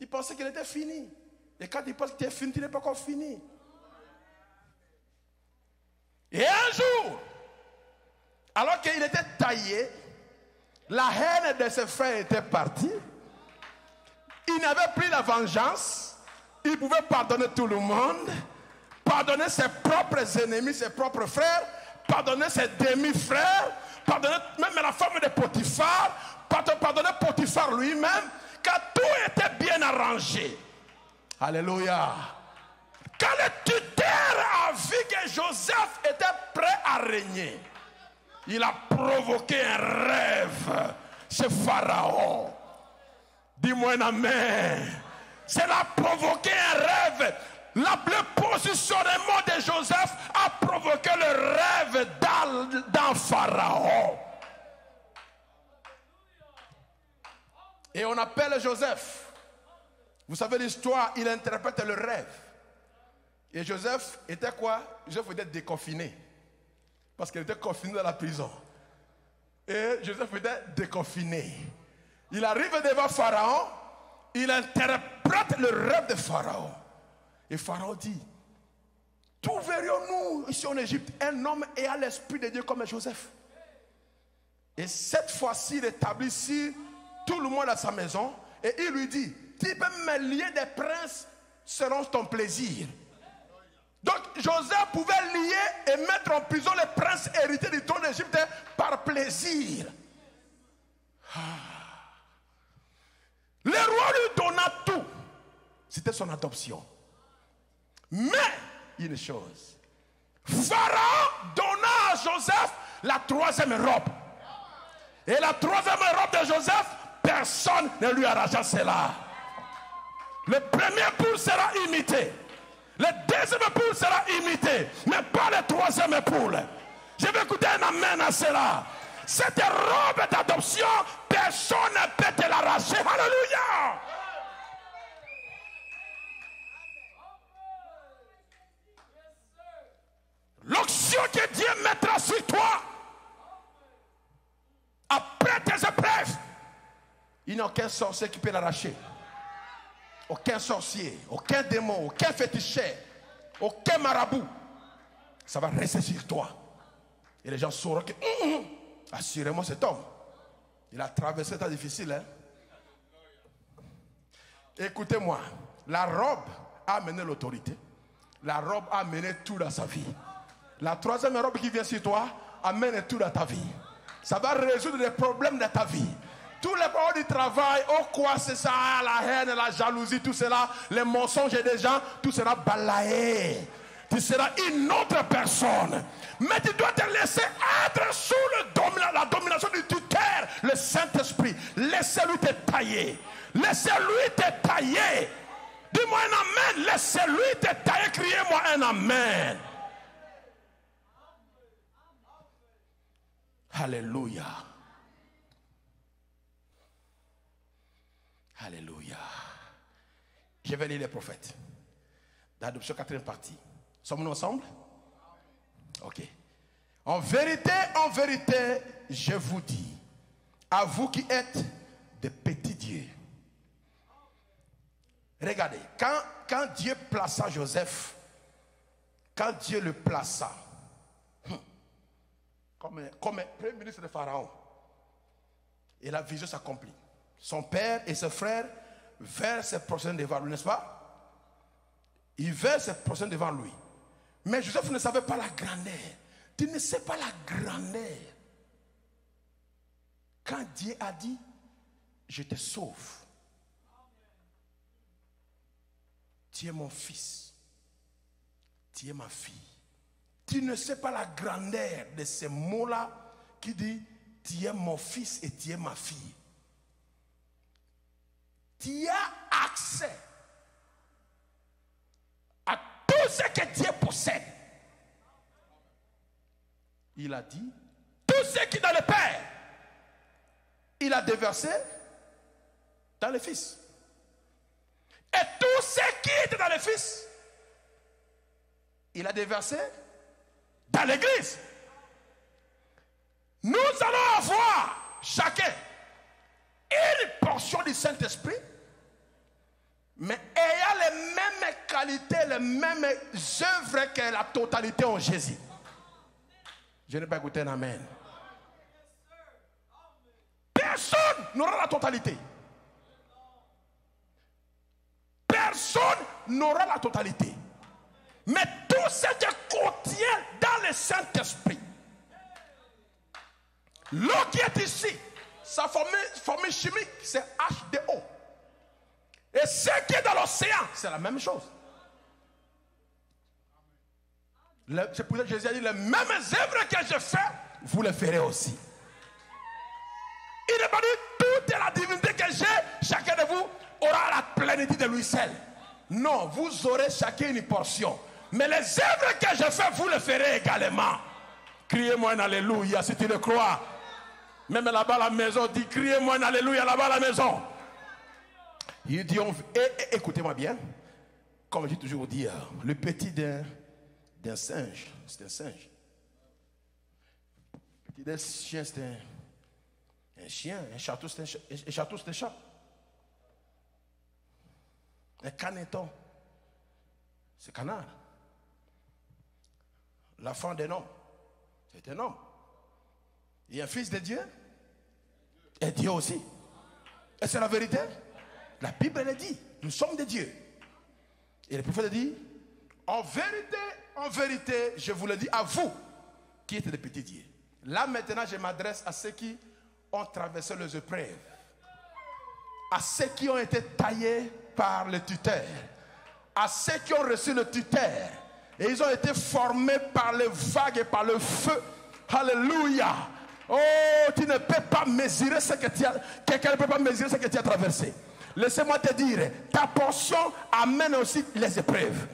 Il pensait qu'il était fini. Et quand il pense que tu es fini, tu n'es pas encore fini. Et un jour, alors qu'il était taillé, la haine de ses frères était partie. Il n'avait plus la vengeance. Il pouvait pardonner tout le monde. Pardonner ses propres ennemis, ses propres frères. Pardonner ses demi-frères. Pardonner même la femme de Potiphar. Pardonner Potiphar lui-même. Car tout était bien arrangé. Alléluia. Quand le tuteur a vu que Joseph était prêt à régner, il a provoqué un rêve chez Pharaon. Dis-moi un amen. Cela a provoqué un rêve. Le positionnement de Joseph a provoqué le rêve dans Pharaon. Et on appelle Joseph. Vous savez l'histoire, il interprète le rêve. Et Joseph était quoi? Joseph était déconfiné. Parce qu'il était confiné dans la prison. Et Joseph était déconfiné. Il arrive devant Pharaon. Il interprète le rêve de Pharaon. Et Pharaon dit, trouverions-nous ici en Égypte un homme ayant l'esprit de Dieu comme Joseph? Et cette fois-ci, il établit ici tout le monde à sa maison. Et il lui dit, tu peux me lier des princes selon ton plaisir. Donc Joseph pouvait lier et mettre en prison les princes hérités du trône d'Égypte par plaisir. Le roi lui donna tout. C'était son adoption. Mais, une chose, Pharaon donna à Joseph la troisième robe. Et la troisième robe de Joseph, personne ne lui arracha cela. Le premier époux sera imité. Le deuxième époux sera imité. Mais pas le troisième époux. Je vais écouter un amen à cela. Cette robe d'adoption, personne ne peut te l'arracher. Alléluia. L'onction que Dieu mettra sur toi, après tes épreuves, il n'y a aucun sorcier qui peut l'arracher. Aucun sorcier, aucun démon, aucun féticheur, aucun marabout. Ça va rester sur toi. Et les gens sauront que, assurément cet homme, il a traversé un temps difficile. Hein? Écoutez-moi, la robe a amené l'autorité. La robe a amené tout dans sa vie. La troisième robe qui vient sur toi amène tout dans ta vie. Ça va résoudre les problèmes de ta vie. Tous les problèmes du travail, oh quoi c'est ça, la haine, la jalousie, tout cela, les mensonges des gens, tout sera balayé. Tu seras une autre personne. Mais tu dois te laisser être sous la domination du tuteur, le Saint-Esprit. Laissez-lui te tailler. Laissez-lui te tailler. Dis-moi un amen. Laissez-lui te tailler. Criez-moi un amen. Alléluia. Alléluia. Je vais lire les prophètes. D'adoption 4e partie. Sommes-nous ensemble? Ok. En vérité, je vous dis, à vous qui êtes de petits dieux. Regardez, quand Dieu plaça Joseph, quand Dieu le plaça comme premier ministre de Pharaon, et la vision s'accomplit. Son père et ses frères versent ses procès devant lui, n'est-ce pas? Ils versent ses procès devant lui. Mais Joseph ne savait pas la grandeur. Tu ne sais pas la grandeur. Quand Dieu a dit, je te sauve. Tu es mon fils. Tu es ma fille. Tu ne sais pas la grandeur de ces mots-là qui dit, tu es mon fils et tu es ma fille. Tu as accès à tout ce que Dieu possède. Il a dit, tout ce qui est dans le Père, il a déversé dans le Fils. Et tout ce qui était dans le Fils, il a déversé dans l'Église. Nous allons avoir chacun une portion du Saint-Esprit, mais ayant les mêmes qualités, les mêmes œuvres que la totalité en Jésus. Je n'ai pas écouté un amen. Personne n'aura la totalité. Personne n'aura la totalité. Mais tout ce qui contient dans le Saint-Esprit, l'eau qui est ici, sa formule chimique, c'est H2O. Et ce qui est dans l'océan, c'est la même chose. C'est pour ça que Jésus a dit, les mêmes œuvres que je fais, vous les ferez aussi. Il n'est pas dit, toute la divinité que j'ai, chacun de vous aura la plénitude de lui seul. Non, vous aurez chacun une portion. Mais les œuvres que je fais, vous les ferez également. Criez-moi un alléluia si tu le crois. Même là-bas à la maison, dis criez-moi un alléluia là-bas à la maison. Il dit, écoutez-moi bien, comme j'ai toujours dit, le petit d'un singe, c'est un singe. Le petit d'un chien, c'est un chien. Un chatou, c'est un chat. Un caneton, c'est canard. L'enfant d'un homme, c'est un homme. Il y a un fils de Dieu, et Dieu aussi. Et c'est la vérité. La Bible, elle dit, nous sommes des dieux. Et le prophète dit, en vérité, je vous le dis à vous, qui êtes des petits dieux. Là maintenant, je m'adresse à ceux qui ont traversé les épreuves, à ceux qui ont été taillés par le tuteur, à ceux qui ont reçu le tuteur, et ils ont été formés par les vagues et par le feu. Alléluia. Oh, tu ne peux pas mesurer ce que tu as, quelqu'un ne peut pas mesurer ce que tu as traversé. Laissez-moi te dire, ta portion amène aussi les épreuves.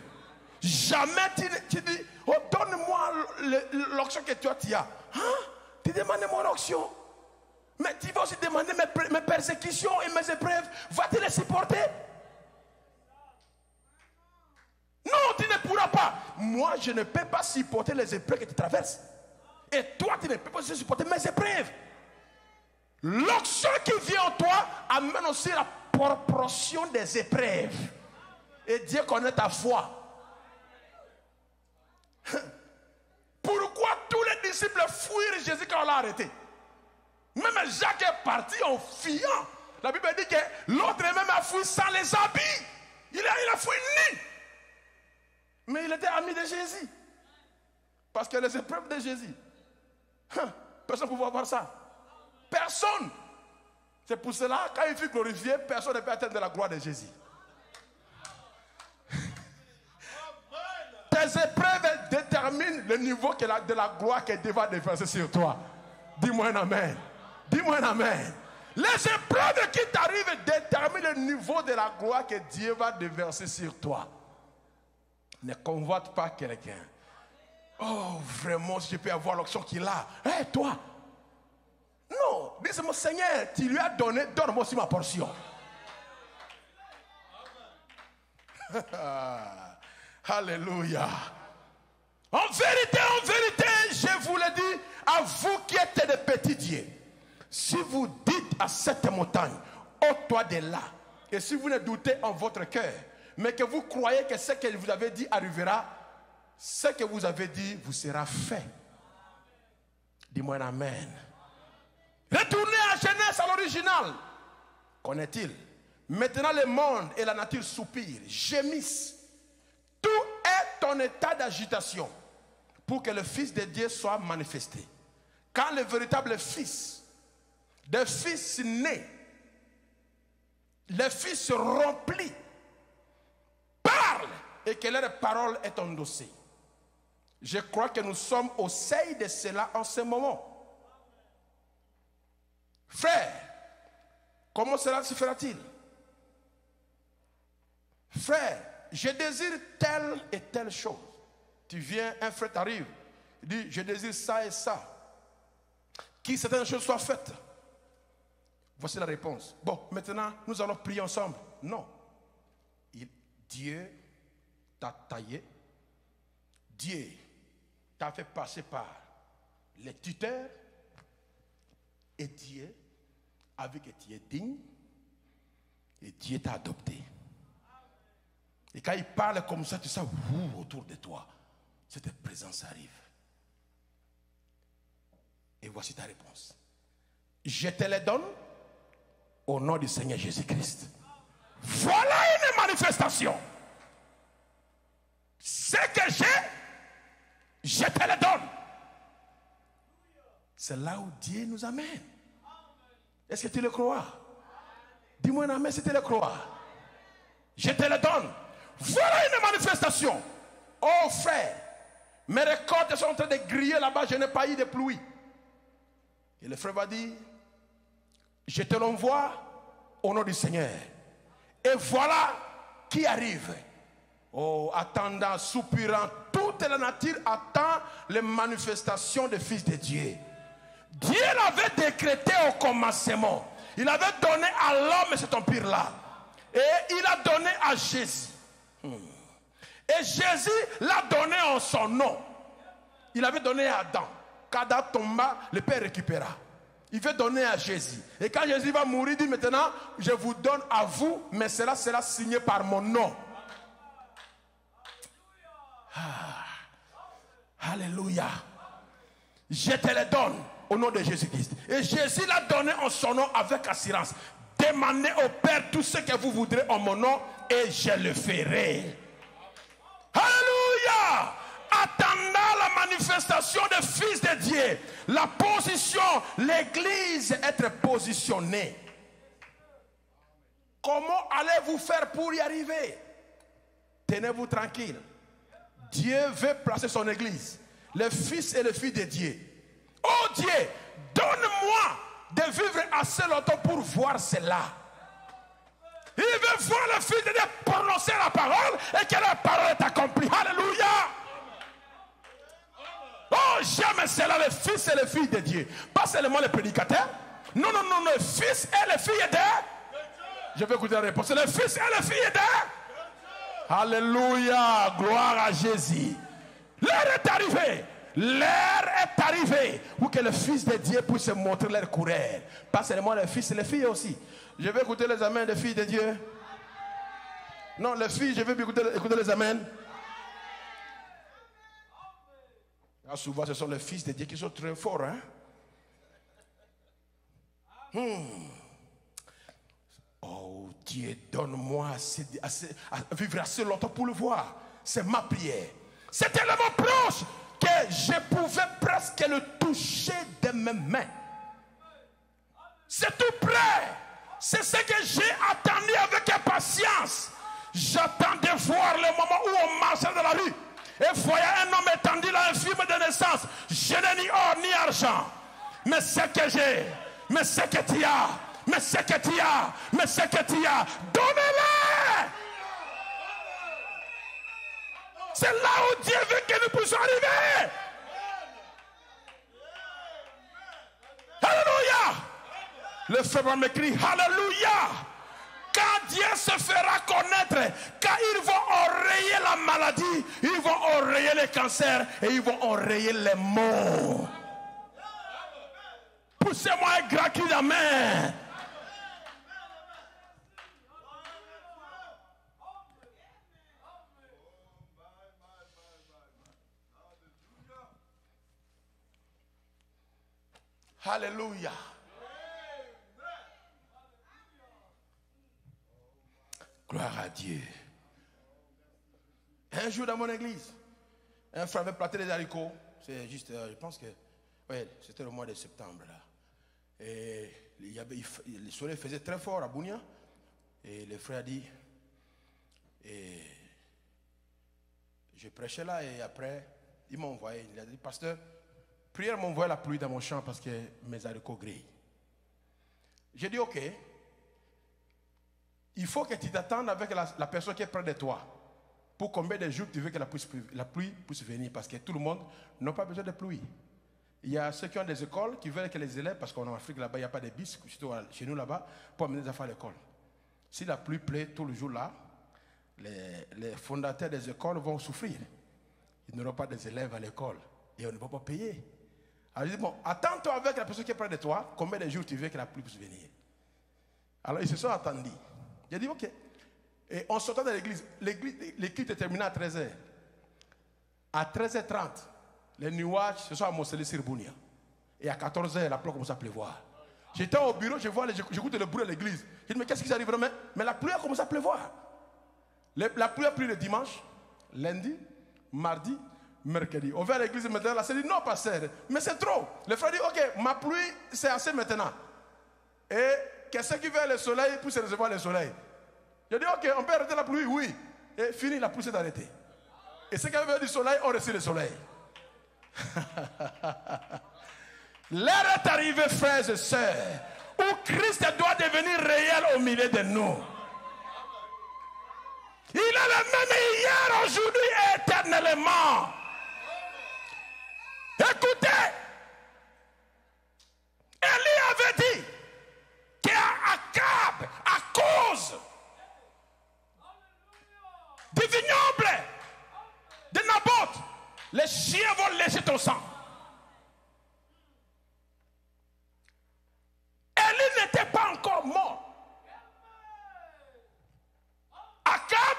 Jamais tu dis, oh, donne-moi l'onction que toi tu as. Hein? Tu demandes mon onction. Mais tu vas aussi demander mes persécutions et mes épreuves. Vas-tu les supporter? Non, tu ne pourras pas. Moi, je ne peux pas supporter les épreuves que tu traverses. Et toi, tu ne peux pas supporter mes épreuves. L'onction qui vient en toi amène aussi la proportion des épreuves. Et Dieu connaît ta foi. Pourquoi tous les disciples fuirent Jésus quand on l'a arrêté? Même Jacques est parti en fuyant. La Bible dit que l'autre même a fui sans les habits. Il a fui nu. Mais il était ami de Jésus. Parce que les épreuves de Jésus, personne ne pouvait voir ça. Personne. C'est pour cela, quand il fut glorifié, personne ne peut atteindre la gloire de Jésus. Tes épreuves déterminent le niveau de la gloire que Dieu va déverser sur toi. Dis-moi un amen. Dis-moi un amen. Les épreuves qui t'arrivent déterminent le niveau de la gloire que Dieu va déverser sur toi. Ne convoite pas quelqu'un. Oh, vraiment, si je peux avoir l'option qu'il a. Hé, toi. Non, dis mon Seigneur, tu lui as donné, donne-moi aussi ma portion. Alléluia. En vérité, je vous le dis, à vous qui êtes des petits dieux, si vous dites à cette montagne, ôte-toi de là, et si vous ne doutez en votre cœur, mais que vous croyez que ce que vous avez dit arrivera, ce que vous avez dit vous sera fait. Dis-moi un amen. Retournez à Genèse à l'original. Connaît-il? Maintenant le monde et la nature soupirent, gémissent. Tout est en état d'agitation pour que le Fils de Dieu soit manifesté. Quand le véritable Fils, des fils nés, le Fils rempli, parle et que leur parole est endossée. Je crois que nous sommes au seuil de cela en ce moment. Frère, comment cela se fera-t-il? Frère, je désire telle et telle chose. Tu viens, un frère t'arrive, il dit, je désire ça et ça. Que certaines choses soient faites. Voici la réponse. Bon, maintenant, nous allons prier ensemble. Non. Dieu t'a taillé. Dieu t'a fait passer par les tuteurs. Et Dieu a vu que tu es digne. Et Dieu t'a adopté. Et quand il parle comme ça, tu sens autour de toi. Cette présence arrive. Et voici ta réponse. Je te les donne au nom du Seigneur Jésus-Christ. Voilà une manifestation. Ce que j'ai, je te le donne. C'est là où Dieu nous amène. Est-ce que tu le crois? Dis-moi un amen si tu le crois. Je te le donne. Voilà une manifestation. Oh frère, mes récoltes sont en train de griller là-bas, je n'ai pas eu de pluie. Et le frère va dire, je te l'envoie au nom du Seigneur. Et voilà qui arrive. Oh, attendant, soupirant, toute la nature attend les manifestations des fils de Dieu. Dieu l'avait décrété au commencement. Il avait donné à l'homme cet empire-là. Et il a donné à Jésus. Et Jésus l'a donné en son nom. Il avait donné à Adam. Quand Adam tomba, le Père récupéra. Il veut donner à Jésus. Et quand Jésus va mourir, il dit maintenant, je vous donne à vous, mais cela sera signé par mon nom. Alléluia. Je te le donne au nom de Jésus-Christ. Et Jésus l'a donné en son nom avec assurance. Demandez au Père tout ce que vous voudrez en mon nom et je le ferai. Alléluia. Attendant la manifestation des fils de Dieu, la position, l'église être positionnée. Comment allez-vous faire pour y arriver? Tenez-vous tranquille. Dieu veut placer son église, le fils et le fils de Dieu. Oh Dieu, donne-moi de vivre assez longtemps pour voir cela. Il veut voir le fils de Dieu prononcer la parole et que la parole est accomplie. Alléluia. Oh, j'aime cela, le fils et le fils de Dieu. Pas seulement le prédicateur. Non, non, non, le fils et le fils de Dieu. Je vais écouter la réponse. Le fils et le fils de Dieu. Alléluia, gloire à Jésus. L'heure est arrivée. L'heure est arrivée pour que le Fils de Dieu puisse montrer leur coureur. Pas seulement les fils, les filles aussi. Je vais écouter les amens des filles de Dieu. Non, les filles, je vais écouter les amens. Ah, souvent, ce sont les fils de Dieu qui sont très forts. Oh Dieu, donne-moi à vivre assez longtemps pour le voir. C'est ma prière. C'est tellement proche que je pouvais presque le toucher de mes mains. C'est tout près. C'est ce que j'ai attendu avec impatience. J'attends de voir le moment où on marchait dans la rue et voyait un homme étendu là, infirme de naissance. Je n'ai ni or ni argent. Mais ce que j'ai, mais ce que tu as, mais ce que tu as, mais ce que tu as, donnez-le. C'est là où Dieu veut que nous puissions arriver. Alléluia. Le frère me crie Alléluia. Quand Dieu se fera connaître, quand ils vont enrayer la maladie, ils vont enrayer les cancers et ils vont enrayer les morts. Poussez-moi un grand cri d'amen. Alléluia. Gloire à Dieu. Un jour dans mon église, un frère avait planté des haricots. C'est juste, je pense que, ouais, c'était le mois de septembre là. Et le soleil faisait très fort à Bounia. Et le frère a dit, et je prêchais là et après, il m'a envoyé, il a dit, pasteur, prière m'envoie la pluie dans mon champ parce que mes haricots grillent. J'ai dit, ok. Il faut que tu t'attendes avec la personne qui est près de toi. Pour combien de jours tu veux que la pluie puisse venir? Parce que tout le monde n'a pas besoin de pluie. Il y a ceux qui ont des écoles qui veulent que les élèves, parce qu'en Afrique là-bas, il n'y a pas de bus, surtout chez nous là-bas, pour amener les enfants à l'école. Si la pluie plaît tout le jour là, les fondateurs des écoles vont souffrir. Ils n'auront pas des élèves à l'école. Et on ne va pas payer. Alors je dis, bon, attends-toi avec la personne qui est près de toi, combien de jours tu veux que la pluie puisse venir? Alors ils se sont attendus. J'ai dit, ok. Et on sortait de l'église. L'église est terminée à 13h. À 13h30, les nuages se sont amoncelés sur Bounia. Et à 14h, la pluie commence à pleuvoir. J'étais au bureau, j'écoute le bruit de l'église. J'ai dit, mais qu'est-ce qui arrive vraiment? Mais la pluie a commencé à pleuvoir. La pluie a pris le dimanche, lundi, mardi, mercredi. On va à l'église maintenant, là, c'est dit, non, pasteur, mais c'est trop. Le frère dit, ok, ma pluie, c'est assez maintenant. Et qu'est-ce qui veut le soleil pour se recevoir le soleil? J'ai dit, ok, on peut arrêter la pluie? Oui. Et fini, la pluie s'est arrêtée. Et ceux qui veulent du soleil ont reçu le soleil. L'heure est arrivée, frères et sœurs, où Christ doit devenir réel au milieu de nous. Il est le même hier, aujourd'hui et éternellement. Écoutez, Élie avait dit qu'Akab, à cause du vignoble de Naboth, les chiens vont lécher ton sang. Élie n'était pas encore mort. Akab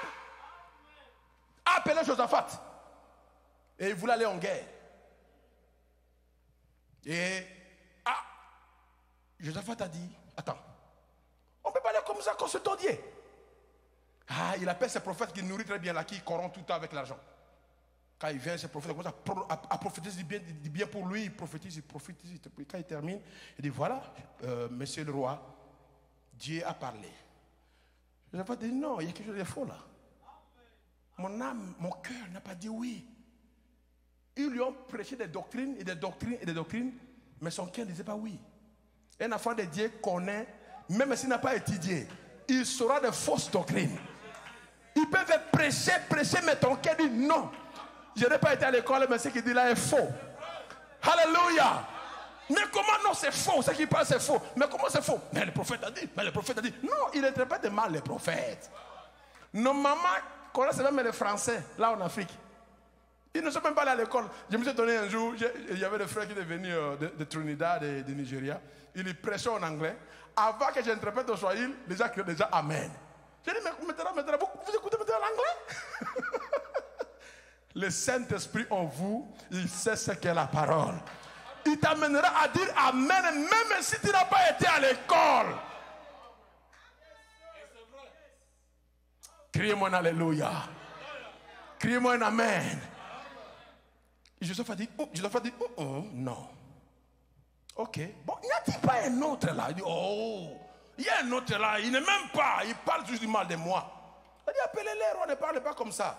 a appelé Josaphat et il voulait aller en guerre. Et Josaphat a dit, attends, on ne peut pas aller comme ça, consultant Dieu. Il appelle ces prophètes qui nourrissent très bien là, qui corrompent tout le temps avec l'argent. Quand il vient, ces prophètes commencent à prophétiser du bien pour lui, il prophétise. Quand il termine, il dit, voilà, monsieur le roi, Dieu a parlé. Josaphat dit, non, il y a quelque chose de faux là. Mon âme, mon cœur n'a pas dit oui. Ils lui ont prêché des doctrines et des doctrines et des doctrines, mais son cœur ne disait pas oui. Un enfant de Dieu connaît, même s'il n'a pas étudié, il saura de fausses doctrines. Ils peuvent prêcher, mais ton cœur dit non. Je n'ai pas été à l'école, mais ce qu'il dit là est faux. Alléluia. Mais comment non, c'est faux. Ce qu'il parle, c'est faux. Mais comment c'est faux? Mais le prophète a dit. Non, il interprète mal les prophètes. Nos mamans connaissent même les Français, là en Afrique. Ils ne sont même pas allés à l'école. Je me suis donné un jour, il y avait le frère qui est venu de Trinidad, de Nigeria. Il prêchait en anglais. Avant que j'interprète au Swahili, les gens crient déjà Amen. J'ai dit, mais maintenant, vous écoutez maintenant l'anglais? Le Saint-Esprit en vous, il sait ce qu'est la parole. Il t'amènera à dire Amen, même si tu n'as pas été à l'école. Criez-moi Alléluia. Criez-moi un amen. Joseph a dit, non. Ok. Bon, n'y a-t-il pas un autre là? Il dit, oh, il y a un autre là, il n'est même pas, il parle juste du mal de moi. Il dit, appelez-les, on ne parle pas comme ça.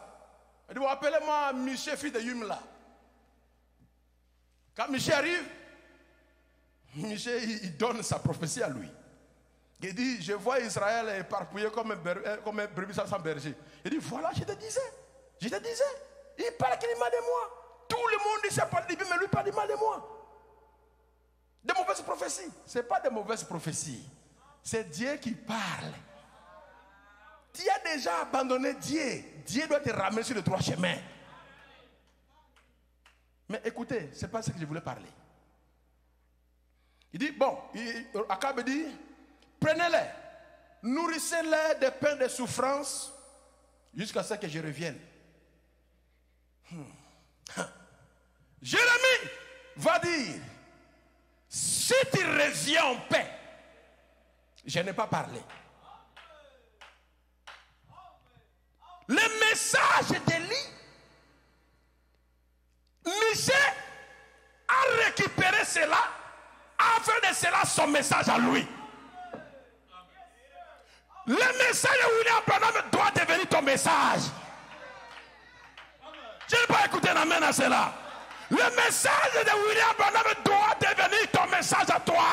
Il dit, bon, appelez-moi Michel, fils de Yumla. Quand Michel arrive, Michel, il donne sa prophétie à lui. Il dit, je vois Israël éparpillé comme un brebis sans berger. Il dit, voilà, je te disais. Il parle qu'il est mal de moi. Tout le monde dit, ça parle de lui, mais lui parle du mal de moi. Des mauvaises prophéties. Ce n'est pas des mauvaises prophéties. C'est Dieu qui parle. Tu as déjà abandonné Dieu. Dieu doit te ramener sur le droit chemin. Mais écoutez, ce n'est pas ce que je voulais parler. Il dit, bon, Akab dit, prenez-les, nourrissez-les des pains de souffrance jusqu'à ce que je revienne. Jérémie va dire, si tu reviens en paix, je n'ai pas parlé. Le message d'Élie, Michel a récupéré cela, a fait de cela son message à lui. Le message de William Branham doit devenir ton message. Je n'ai pas écouté un amen à cela. Le message de William Branham doit devenir ton message à toi.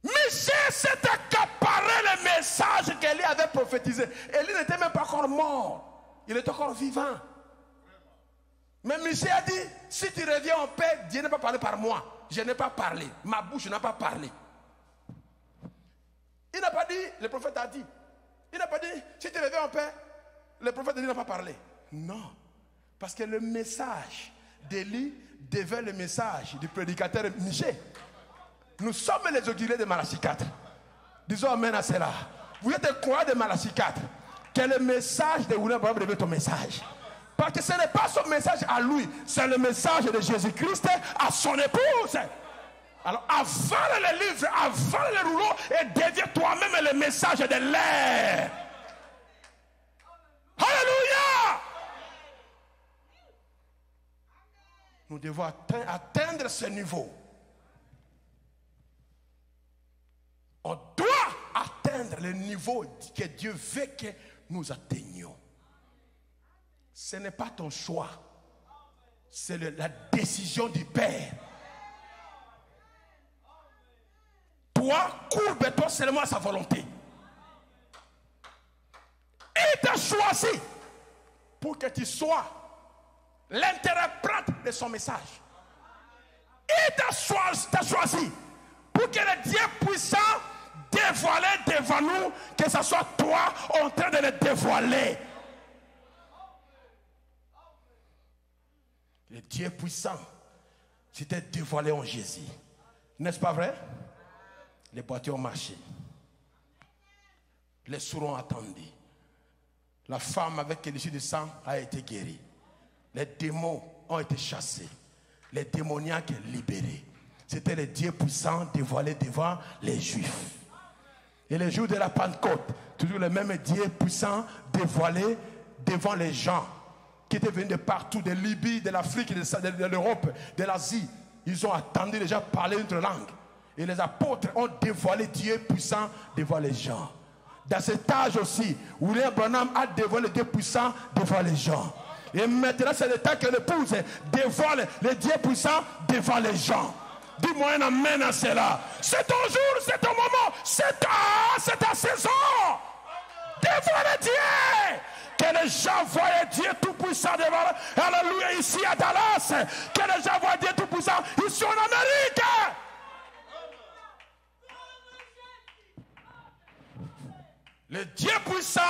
Michel s'est accaparé le message qu'Élie avait prophétisé. Élie n'était même pas encore mort. Il est encore vivant. Mais Michel a dit, si tu reviens en paix, Dieu n'a pas parlé par moi. Je n'ai pas parlé. Ma bouche n'a pas parlé. Il n'a pas dit, le prophète a dit. Il n'a pas dit, si tu reviens en paix, le prophète n'a pas parlé. Non. Parce que le message d'Élie devait le message du prédicateur Michel. Nous sommes les auguriers de Malachie 4. Disons amen à cela. Vous êtes des croyants de Malachie 4. Que le message de William Branham devait ton message. Parce que ce n'est pas son message à lui, c'est le message de Jésus-Christ à son épouse. Alors avale les livres, avale les rouleaux et deviens toi-même le message de l'air. Alléluia! Nous devons atteindre ce niveau. On doit atteindre le niveau que Dieu veut que nous atteignions. Ce n'est pas ton choix. C'est la décision du Père. Toi, courbe-toi seulement à sa volonté. Il t'a choisi pour que tu sois l'interprète de son message. Il t'a choisi pour que le Dieu puissant dévoiler devant nous, que ce soit toi en train de le dévoiler. Le Dieu puissant s'était dévoilé en Jésus. N'est-ce pas vrai? Les boîtiers ont marché. Les sourds ont attendu. La femme avec l'issue du sang a été guérie. Les démons ont été chassés. Les démoniaques libérés. C'était le Dieu puissant dévoilé devant les Juifs. Et le jour de la Pentecôte, toujours le même Dieu puissant dévoilé devant les gens qui étaient venus de partout, de Libye, de l'Afrique, de l'Europe, de l'Asie. Ils ont attendu déjà parler une langue. Et les apôtres ont dévoilé Dieu puissant devant les gens. Dans cet âge aussi, William Branham a dévoilé Dieu puissant devant les gens. Et maintenant, c'est le temps que l'épouse dévoile le Dieu puissant devant les gens. Dis-moi un amen à cela. C'est ton jour, c'est ton moment, c'est ta saison. Dévoile Dieu. Que les gens voient Dieu tout-puissant devant. Alléluia, ici à Dallas. Que les gens voient Dieu tout-puissant ici en Amérique. Le Dieu puissant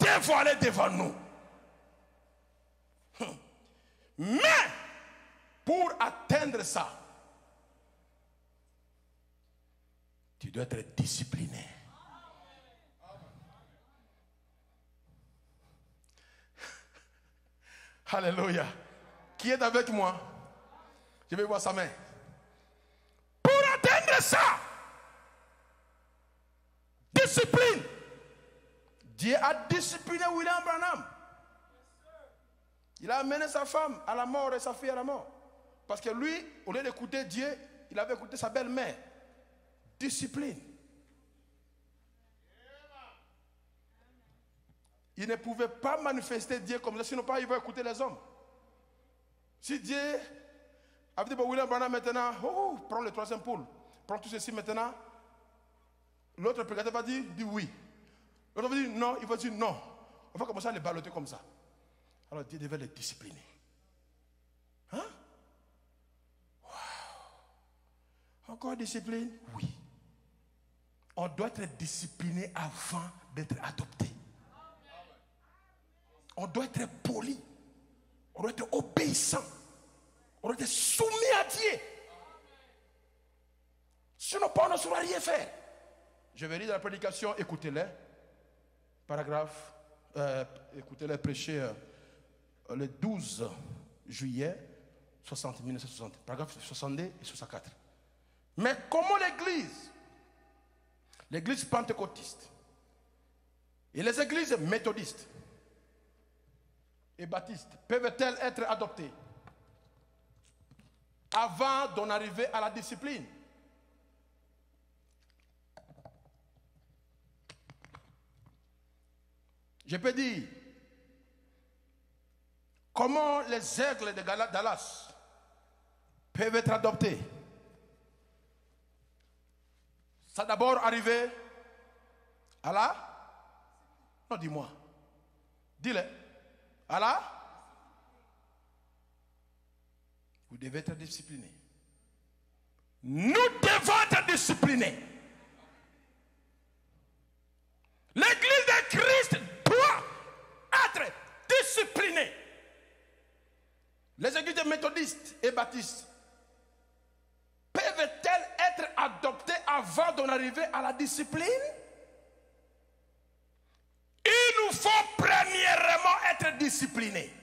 dévoilé devant nous. Mais, pour atteindre ça, tu dois être discipliné. Alléluia. Qui est avec moi? Je vais voir sa main. Pour atteindre ça, discipline, Dieu a discipliné William Branham. Il a amené sa femme à la mort et sa fille à la mort. Parce que lui, au lieu d'écouter Dieu, il avait écouté sa belle-mère. Discipline. Il ne pouvait pas manifester Dieu comme ça, sinon pas il va écouter les hommes. Si Dieu avait dit, bon, William Branham maintenant, prends le troisième pôle, prends tout ceci maintenant, l'autre prédicateur va dire oui. L'autre va dire non, il va dire non. On va commencer à les balloter comme ça. Alors Dieu devait les discipliner. Hein? Wow. Encore discipline? Oui. On doit être discipliné avant d'être adopté. On doit être poli. On doit être obéissant. On doit être soumis à Dieu. Sinon, on ne saura rien faire. Je vais lire dans la prédication, écoutez-les. Paragraphe, écoutez-les prêcher le 12 juillet 1960. Paragraphe 62 et 64. Mais comment l'église pentecôtiste et les églises méthodistes et baptistes peuvent-elles être adoptées avant d'en arriver à la discipline? Je peux dire, comment les aigles de Dallas peuvent être adoptés? Ça a d'abord arrivé à la... Non, dis-moi. Dis-le. À la... Vous devez être discipliné. Nous devons être disciplinés. L'église de Christ doit être disciplinée. Les églises méthodistes et baptistes peuvent-elles être adoptées avant d'en arriver à la discipline? Il nous faut premièrement être disciplinés.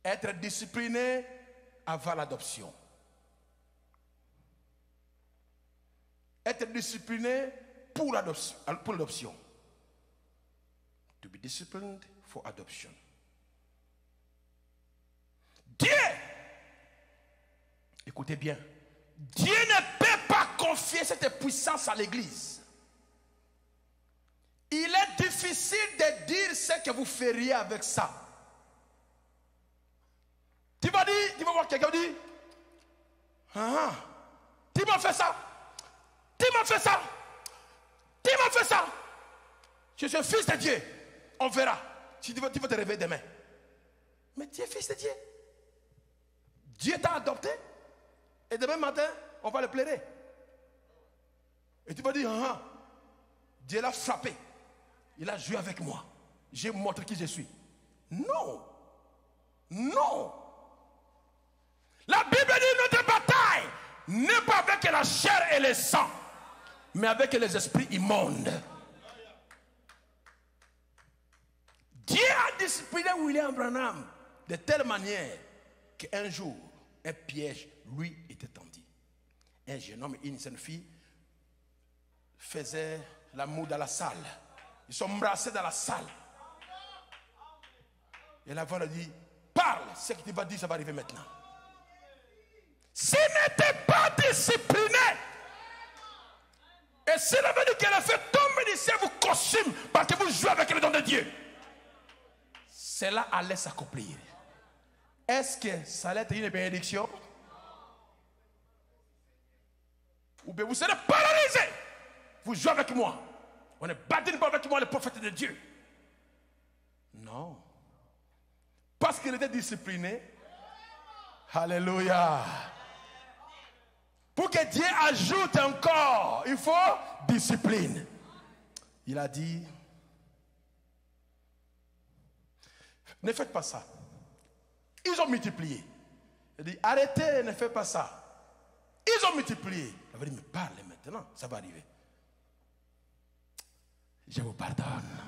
Être discipliné avant l'adoption. Être discipliné pour l'adoption. To be disciplined for adoption. Dieu, écoutez bien, Dieu ne peut pas confier cette puissance à l'église. Il est difficile de dire ce que vous feriez avec ça. Tu vas voir quelqu'un dire, tu m'as fait ça, tu m'as fait ça, tu m'as fait ça. Je suis fils de Dieu. On verra. Si tu vas te réveiller demain. Mais tu es fils de Dieu. Dieu t'a adopté. Et demain matin, on va le plaider. Et tu vas dire, Dieu l'a frappé. Il a joué avec moi. J'ai montré qui je suis. Non. Non. La Bible dit notre bataille n'est pas avec la chair et le sang, mais avec les esprits immondes. Dieu a discipliné William Branham de telle manière qu'un jour, un piège lui était tendu. Un jeune homme et une jeune fille faisaient l'amour dans la salle. Ils sont embrassés dans la salle. Et la voix lui dit, parle, ce que tu vas dire, ça va arriver maintenant. S'il n'était pas discipliné, et s'il avait dit qu'elle a fait tomber d'ici vos costumes parce que vous jouez avec les dons de Dieu, cela allait s'accomplir. Est-ce que ça allait être une bénédiction? Ou bien vous serez paralysés. Vous jouez avec moi. On ne badine pas avec moi, le prophète de Dieu. Non. Parce qu'il était discipliné. Alléluia. Pour que Dieu ajoute encore, il faut discipline. Il a dit, ne faites pas ça. Ils ont multiplié. Il a dit, arrêtez, ne faites pas ça. Ils ont multiplié. Il a dit, mais parlez maintenant, ça va arriver. Je vous pardonne.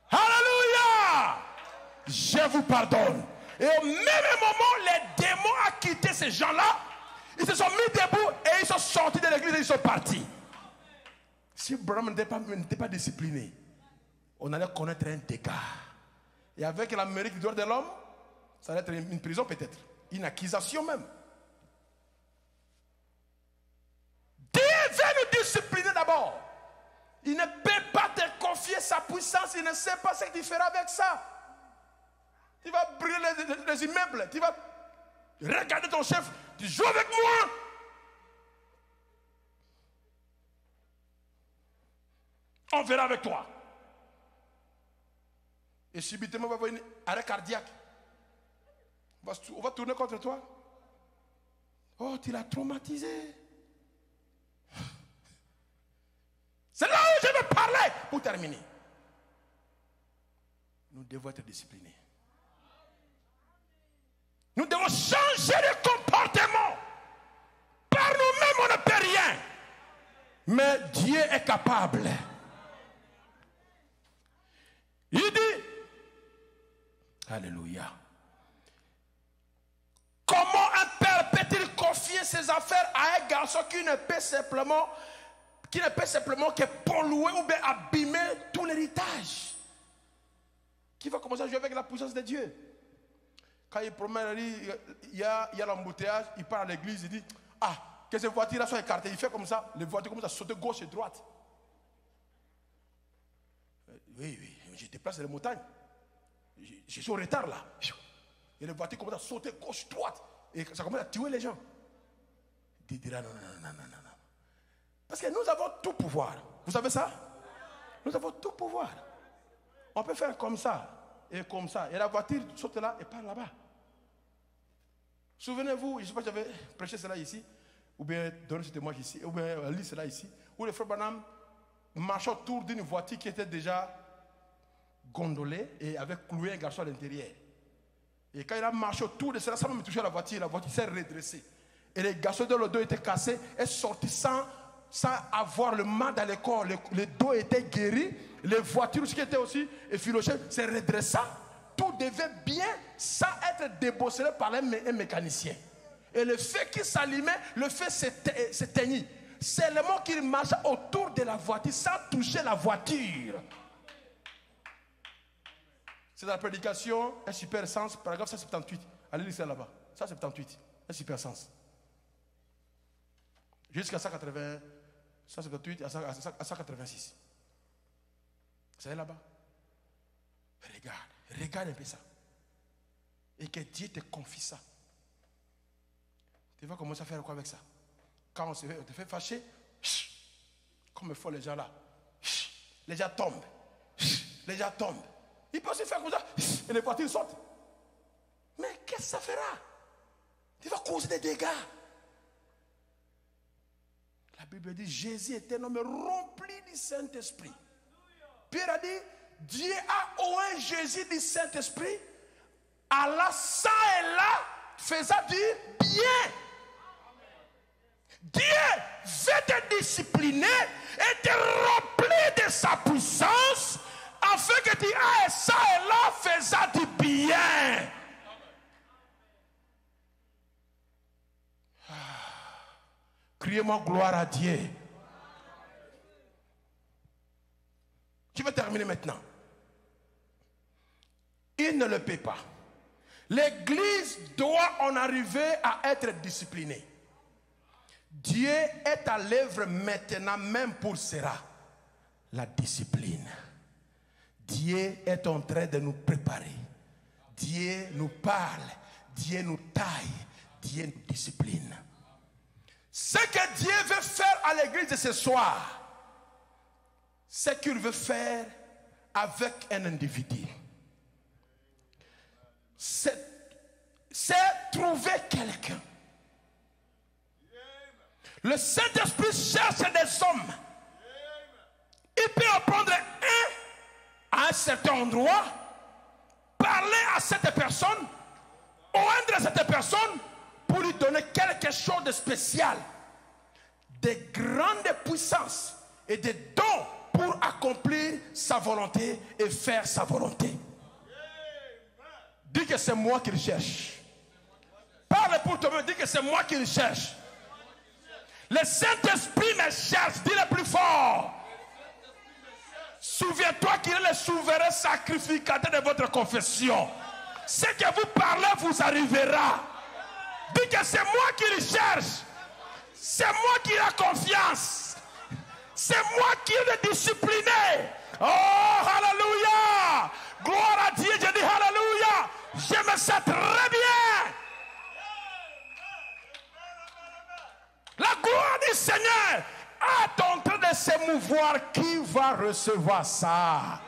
Alléluia. Je vous pardonne. Et au même moment, les démons ont quitté ces gens-là. Ils se sont mis debout et ils sont sortis de l'église et ils sont partis. Si Branham n'était pas discipliné, on allait connaître un dégât. Et avec l'Amérique du droit de l'homme, ça allait être une prison peut-être, une accusation même. Dieu veut nous discipliner d'abord. Il ne peut pas te confier sa puissance, il ne sait pas ce qu'il fera avec ça. Tu vas brûler les immeubles, tu vas regarder ton chef, tu joues avec moi. On verra avec toi. Et subitement, on va avoir un arrêt cardiaque. On va tourner contre toi. Oh, tu l'as traumatisé. C'est là où je veux parler pour terminer. Nous devons être disciplinés. Nous devons changer de comportement. Par nous-mêmes, on ne peut rien. Mais Dieu est capable. Il dit, alléluia. Comment un père peut-il confier ses affaires à un garçon qui ne peut simplement que polluer ou bien abîmer tout l'héritage? Qui va commencer à jouer avec la puissance de Dieu? Quand il promène, il y a l'embouteillage, il part à l'église, il dit, ah, que ces voitures-là soient écartées. Il fait comme ça, les voitures commencent à sauter gauche et droite. Oui, je déplace les montagnes. Je suis au retard là. Et les voitures commencent à sauter gauche, droite. Et ça commence à tuer les gens. Il dira non. Parce que nous avons tout pouvoir. Vous savez ça? Nous avons tout pouvoir. On peut faire comme ça et comme ça. Et la voiture saute là et part là-bas. Souvenez-vous, je ne sais pas si j'avais prêché cela ici, ou bien donné ce témoignage ici, ou bien lu cela ici, où le frère Branham marchait autour d'une voiture qui était déjà gondolée et avait cloué un garçon à l'intérieur. Et quand il a marché autour de cela, ça m'a touché la voiture s'est redressée. Et les garçons de le dos étaient cassés, et sortis sans avoir le mal dans le corps. Le dos était guéri, les voitures qui étaient aussi effilochées se redressa. Tout devait bien sans être débosselé par un mécanicien. Et le fait qu'il s'allumait, le fait s'éteignit. Seulement qu'il marchait autour de la voiture sans toucher la voiture. C'est dans la prédication, un super sens, paragraphe 178. Allez lire ça là-bas. 178, un super sens. Jusqu'à 180, 178 à 186. C'est là-bas. Regarde un peu ça. Et que Dieu te confie ça. Tu vas commencer à faire quoi avec ça? Quand on te fait fâcher, comme font les gens là. Les gens tombent. Les gens tombent. Il peut aussi faire comme ça. Et les voitures sautent. Mais qu'est-ce que ça fera? Tu vas causer des dégâts. La Bible dit Jésus est un homme rempli du Saint-Esprit. Pierre a dit Dieu a oint Jésus du Saint-Esprit, Allah ça et là faisant du bien. Dieu veut te discipliner et te remplir de sa puissance afin que tu ailles ça et là faisant du bien. Criez-moi gloire à Dieu. Je vais terminer maintenant. Il ne le paie pas. L'Église doit en arriver à être disciplinée. Dieu est à l'œuvre maintenant même pour cela. La discipline. Dieu est en train de nous préparer. Dieu nous parle. Dieu nous taille. Dieu nous discipline. Ce que Dieu veut faire à l'église de ce soir, c'est qu'il veut faire avec un individu. C'est trouver quelqu'un. Le Saint-Esprit cherche des hommes. Il peut en prendre un à un certain endroit, parler à cette personne, oindre cette personne pour lui donner quelque chose de spécial, de grande puissance et des dons pour accomplir sa volonté et faire sa volonté. Dis que c'est moi qu'il cherche. Parle pour toi-même, dis que c'est moi qu'il cherche. Le Saint-Esprit me cherche, dis le plus fort. Souviens-toi qu'il est le souverain sacrificateur de votre confession. Ce que vous parlez vous arrivera. Dis que c'est moi qui le cherche. C'est moi qui ai confiance. C'est moi qui le discipliné. Oh, alléluia. Gloire à Dieu, je dis alléluia. Je me sens très bien. La gloire du Seigneur est en train de s'émouvoir. Qui va recevoir ça?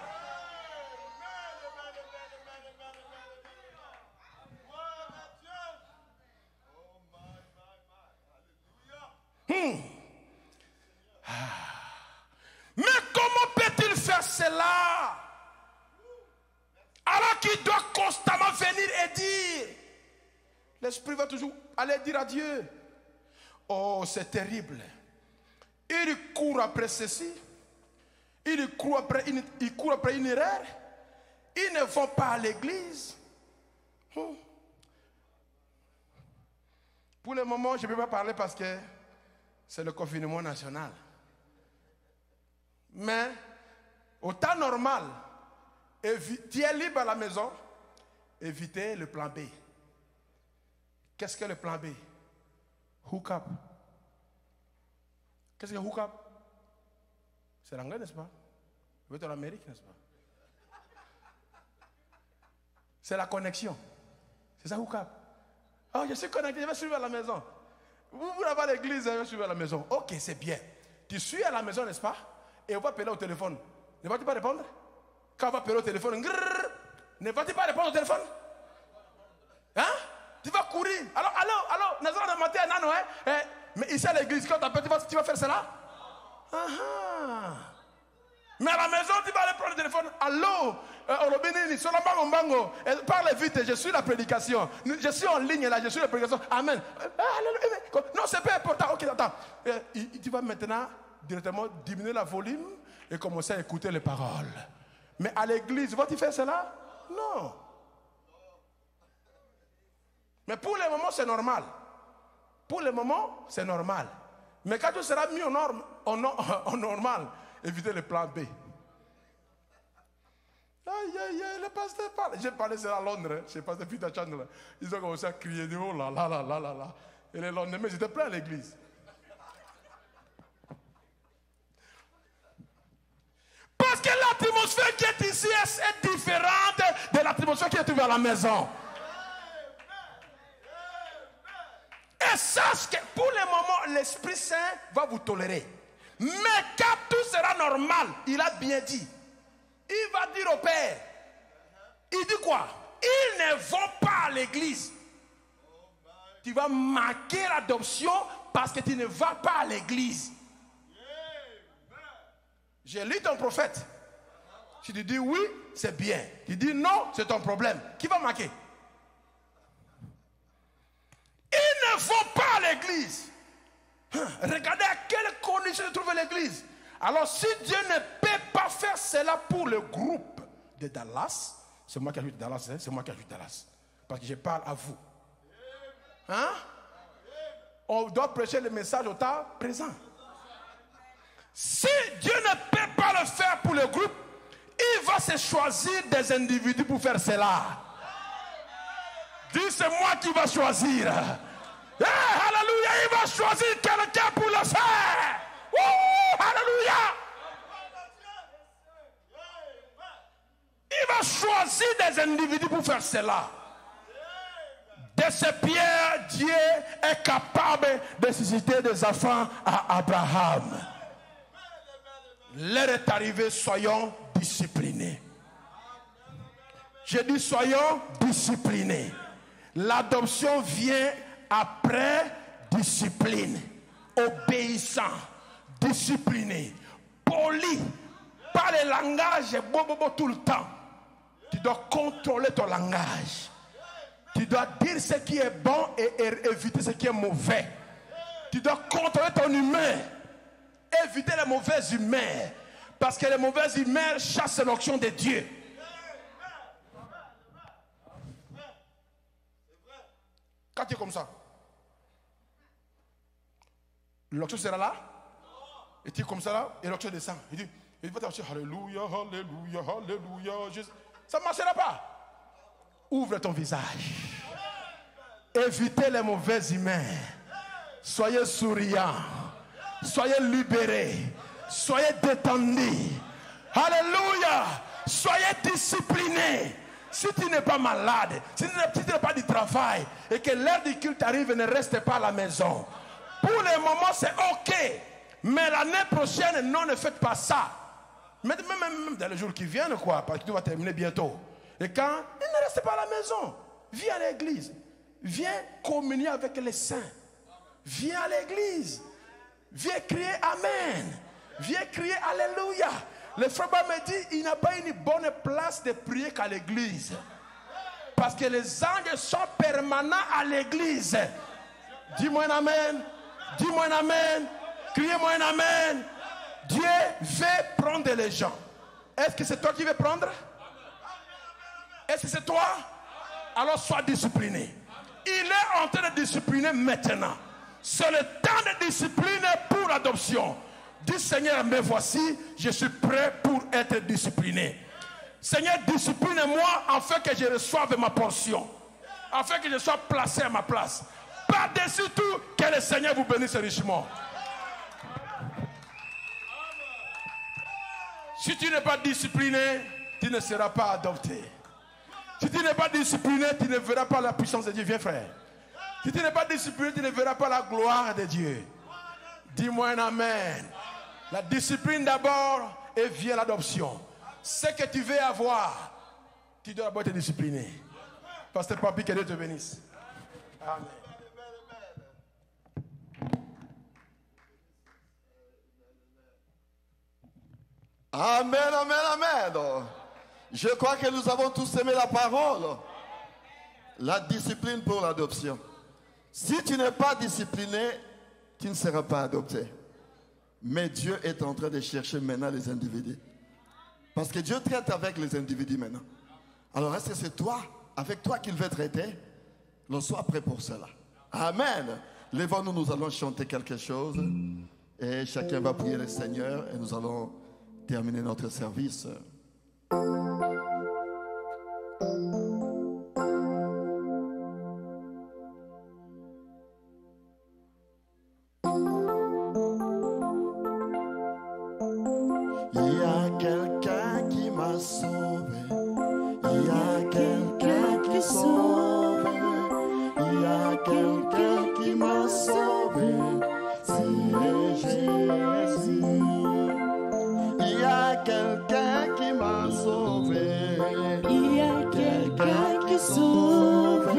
Mais comment peut-il faire cela alors qu'il doit constamment venir et dire? L'esprit va toujours aller dire à Dieu. Oh, c'est terrible. Il court après ceci. Il court après une erreur. Ils ne vont pas à l'église. Pour le moment, je ne peux pas parler parce que c'est le confinement national. Mais au temps normal, tu es libre à la maison, évitez le plan B. Qu'est-ce que le plan B? Hook up. Qu'est-ce que hook up? C'est l'anglais, n'est-ce pas? Vous êtes en Amérique, n'est-ce pas? C'est la connexion. C'est ça, hook up. Oh, je suis connecté, je vais suivre à la maison. Vous n'avez pas l'église, je vais suivre à la maison. Ok, c'est bien. Tu suis à la maison, n'est-ce pas? Et on va appeler au téléphone. Ne vas-tu pas répondre? Quand on va appeler au téléphone, ne vas-tu pas répondre au téléphone? Hein? Tu vas courir. Alors, Nazareth matin, mais ici à l'église, quand tu vas faire cela? Mais à la maison, tu vas aller prendre le téléphone. Allô, Olobinini, Solombango, parle vite, je suis la prédication. Je suis en ligne là, je suis la prédication. Amen. Non, c'est pas important. Ok, attends. Tu vas maintenant directement diminuer la volume et commencer à écouter les paroles. Mais à l'église, vas-tu faire cela? Non. Mais pour le moment, c'est normal. Pour le moment, c'est normal. Mais quand tu seras mis en normal, évitez le plan B. Aïe, le pasteur parle. J'ai parlé ça à Londres, chez pasteur Peter Chandler. Ils ont commencé à crier, oh là là là là là là. Et les lendemains, j'étais plein à l'église. Parce que l'atmosphère qui est ici est différente de l'atmosphère qui est trouvée à la maison. Et sache que pour le moment, l'Esprit Saint va vous tolérer. Mais quand tout sera normal, il a bien dit. Il va dire au Père. Il dit quoi? Ils ne vont pas à l'église. Tu vas marquer l'adoption parce que tu ne vas pas à l'église. J'ai lu ton prophète. Si tu dis oui, c'est bien. Tu dis non, c'est ton problème. Qui va marquer? Ils ne vont pas à l'église. Regardez à quelles conditions se trouve l'église. Alors si Dieu ne peut pas faire cela pour le groupe de Dallas, c'est moi qui ajoute Dallas, hein? C'est moi qui ajoute Dallas. Parce que je parle à vous. Hein? On doit prêcher le message au temps présent. Si Dieu ne peut pas le faire pour le groupe, il va se choisir des individus pour faire cela. Dis, c'est moi qui va choisir. Alléluia, il va choisir quelqu'un pour le faire. Alléluia. Il va choisir des individus pour faire cela. De ces pierres, Dieu est capable de susciter des enfants à Abraham. L'heure est arrivée, soyons disciplinés. Je dis soyons disciplinés. L'adoption vient après discipline. Obéissant, discipliné, poli, pas le langage bobo tout le temps. Tu dois contrôler ton langage. Tu dois dire ce qui est bon et éviter ce qui est mauvais. Tu dois contrôler ton humeur. Éviter les mauvaises humeurs. Parce que les mauvaises humeurs chassent l'onction de Dieu. Quand tu es comme ça, l'onction sera là. Et tu es comme ça là, et l'onction descend. Il dit, Il va te dire Alléluia, Alléluia, Alléluia. Ça ne marchera pas. Ouvre ton visage. Évitez les mauvaises humains. Soyez souriants. Soyez libérés. Soyez détendus. Alléluia. Soyez disciplinés. Si tu n'es pas malade, si tu n'es pas du travail et que l'heure du culte arrive, ne reste pas à la maison. Pour le moment, c'est ok. Mais l'année prochaine, non, ne faites pas ça. Même dans les jours qui viennent, quoi, parce que tu vas terminer bientôt. Et quand, ne reste pas à la maison. Viens à l'église. Viens communier avec les saints. Viens à l'église. Viens crier Amen. Viens crier Alléluia. Le frère me dit, il n'a pas une bonne place de prier qu'à l'église. Parce que les anges sont permanents à l'église. Dis-moi un Amen. Dis-moi un Amen. Criez-moi un Amen. Dieu veut prendre les gens. Est-ce que c'est toi qui veux prendre? Est-ce que c'est toi? Alors sois discipliné. Il est en train de discipliner maintenant. C'est le temps de discipline pour l'adoption. Dis Seigneur, me voici, je suis prêt pour être discipliné. Seigneur, discipline-moi afin que je reçoive ma portion. Afin que je sois placé à ma place. Par-dessus tout, que le Seigneur vous bénisse richement. Si tu n'es pas discipliné, tu ne seras pas adopté. Si tu n'es pas discipliné, tu ne verras pas la puissance de Dieu. Viens frère. Si tu n'es pas discipliné, tu ne verras pas la gloire de Dieu. Dis-moi un Amen. La discipline d'abord et vient l'adoption. Ce que tu veux avoir, tu dois d'abord être discipliné. Pasteur Papi, que Dieu te bénisse. Amen. Amen, amen, amen. Je crois que nous avons tous aimé la parole. La discipline pour l'adoption. Si tu n'es pas discipliné, tu ne seras pas adopté. Mais Dieu est en train de chercher maintenant les individus. Parce que Dieu traite avec les individus maintenant. Alors est-ce que c'est toi, avec toi qu'il veut traiter? Alors sois prêt pour cela. Amen. Lèvons-nous, nous allons chanter quelque chose. Et chacun va prier le Seigneur. Et nous allons terminer notre service. Il y a quelqu'un qui m'a sauvé. Il y a quelqu'un qui sauve. Il y a quelqu'un qui m'a sauvé. C'est Jésus. Il y a quelqu'un qui m'a sauvé. Il y a quelqu'un qui sauve.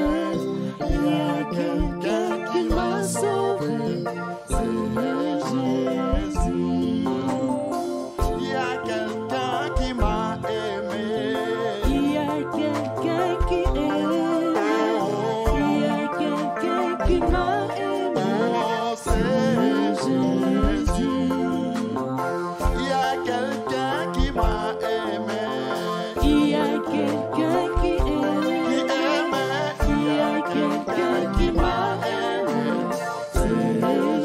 Il y a quelqu'un qui m'a sauvé. C'est Jésus. Il y a quelqu'un qui m'a aimé. Il y a quelqu'un qui aime. Il y a quelqu'un qui m'a aimé. Oh, c'est Jésus. Il y a quelqu'un qui m'a aimé. Il y a quelqu'un qui aime. Il y a quelqu'un qui m'a aimé. C'est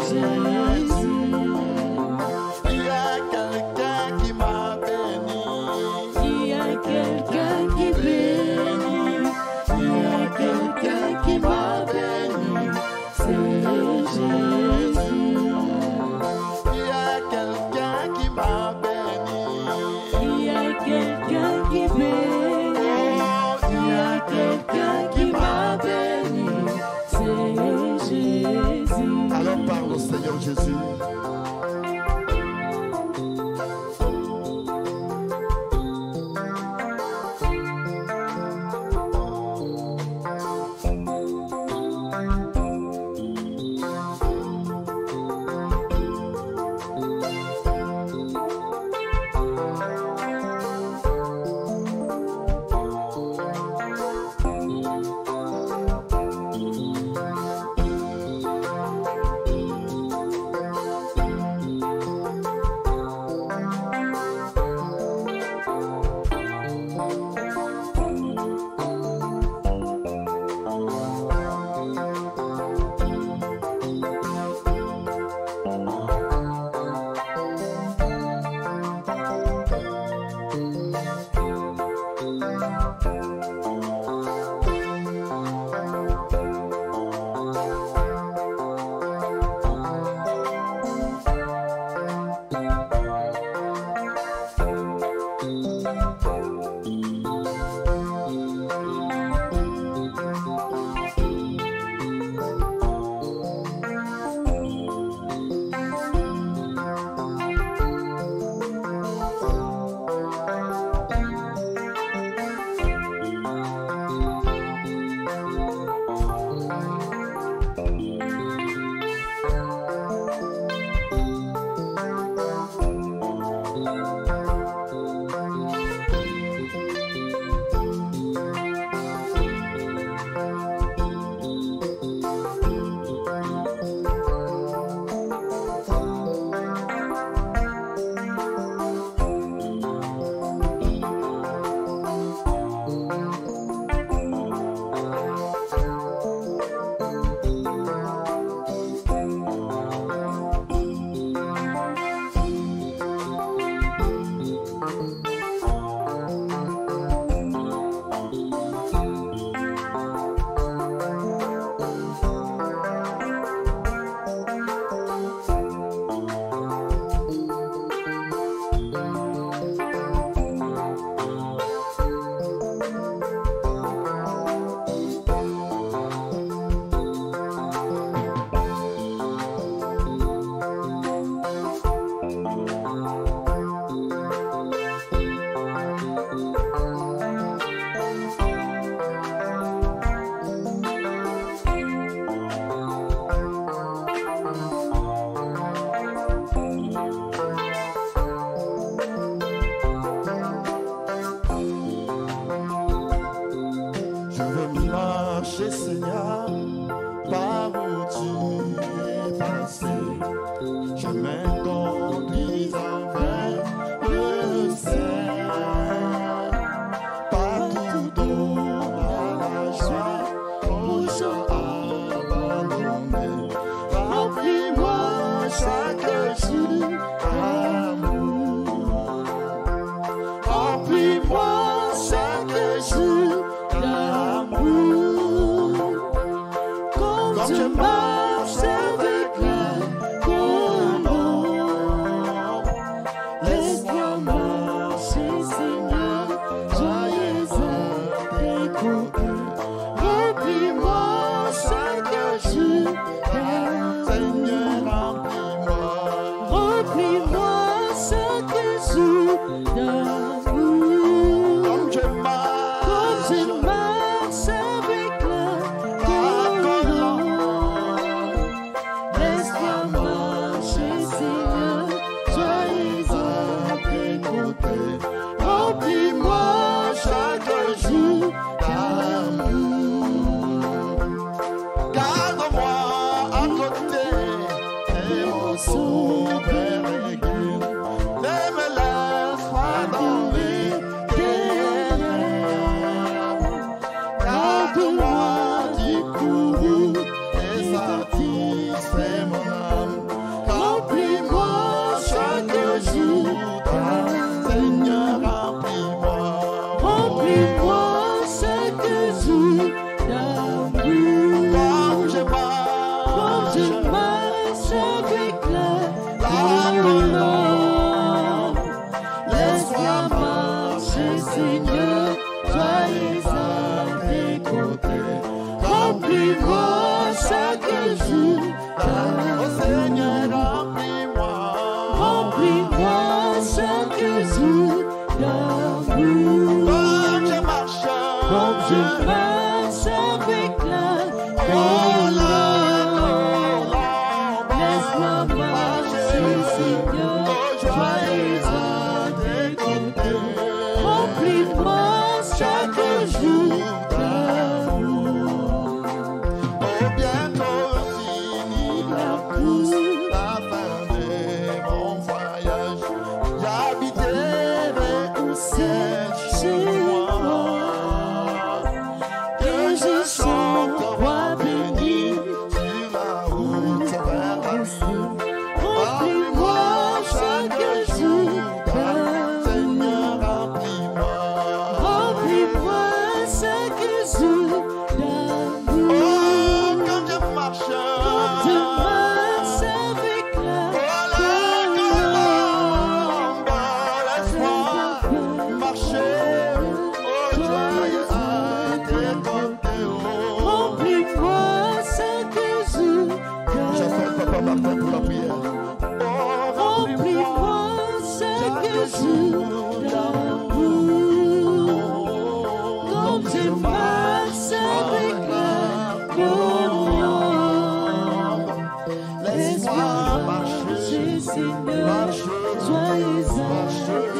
Laisse-moi marcher, Seigneur, sois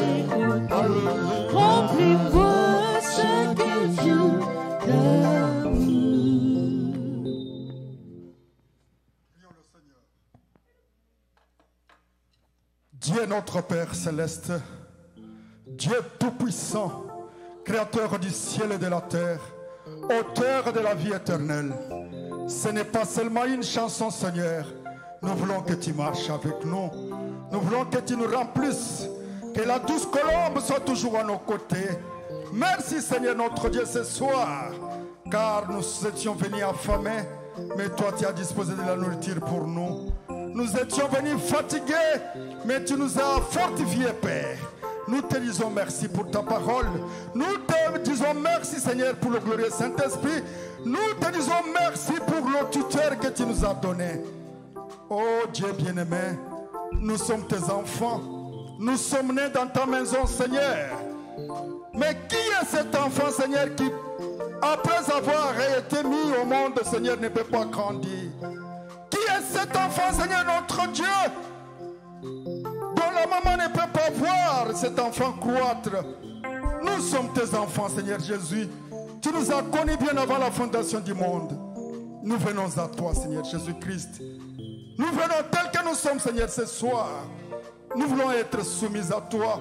notre Père céleste, Dieu tout-puissant, créateur du ciel et de la terre, auteur de la vie éternelle. Ce n'est pas seulement une chanson, Seigneur. Nous voulons que tu marches avec nous. Nous voulons que tu nous remplisses. Que la douce colombe soit toujours à nos côtés. Merci, Seigneur notre Dieu, ce soir. Car nous étions venus affamés, mais toi, tu as disposé de la nourriture pour nous. Nous étions venus fatigués, mais tu nous as fortifiés, Père. Nous te disons merci pour ta parole. Nous te disons merci, Seigneur, pour le glorieux Saint-Esprit. Nous te disons merci pour le tuteur que tu nous as donné. Oh Dieu bien-aimé, nous sommes tes enfants. Nous sommes nés dans ta maison, Seigneur. Mais qui est cet enfant, Seigneur, qui, après avoir été mis au monde, Seigneur, ne peut pas grandir? Qui est cet enfant, Seigneur, notre Dieu, dont la maman ne peut pas voir cet enfant croître? Nous sommes tes enfants, Seigneur Jésus. Tu nous as connus bien avant la fondation du monde. Nous venons à toi, Seigneur Jésus-Christ. Nous venons tels que nous sommes, Seigneur, ce soir. Nous voulons être soumis à toi.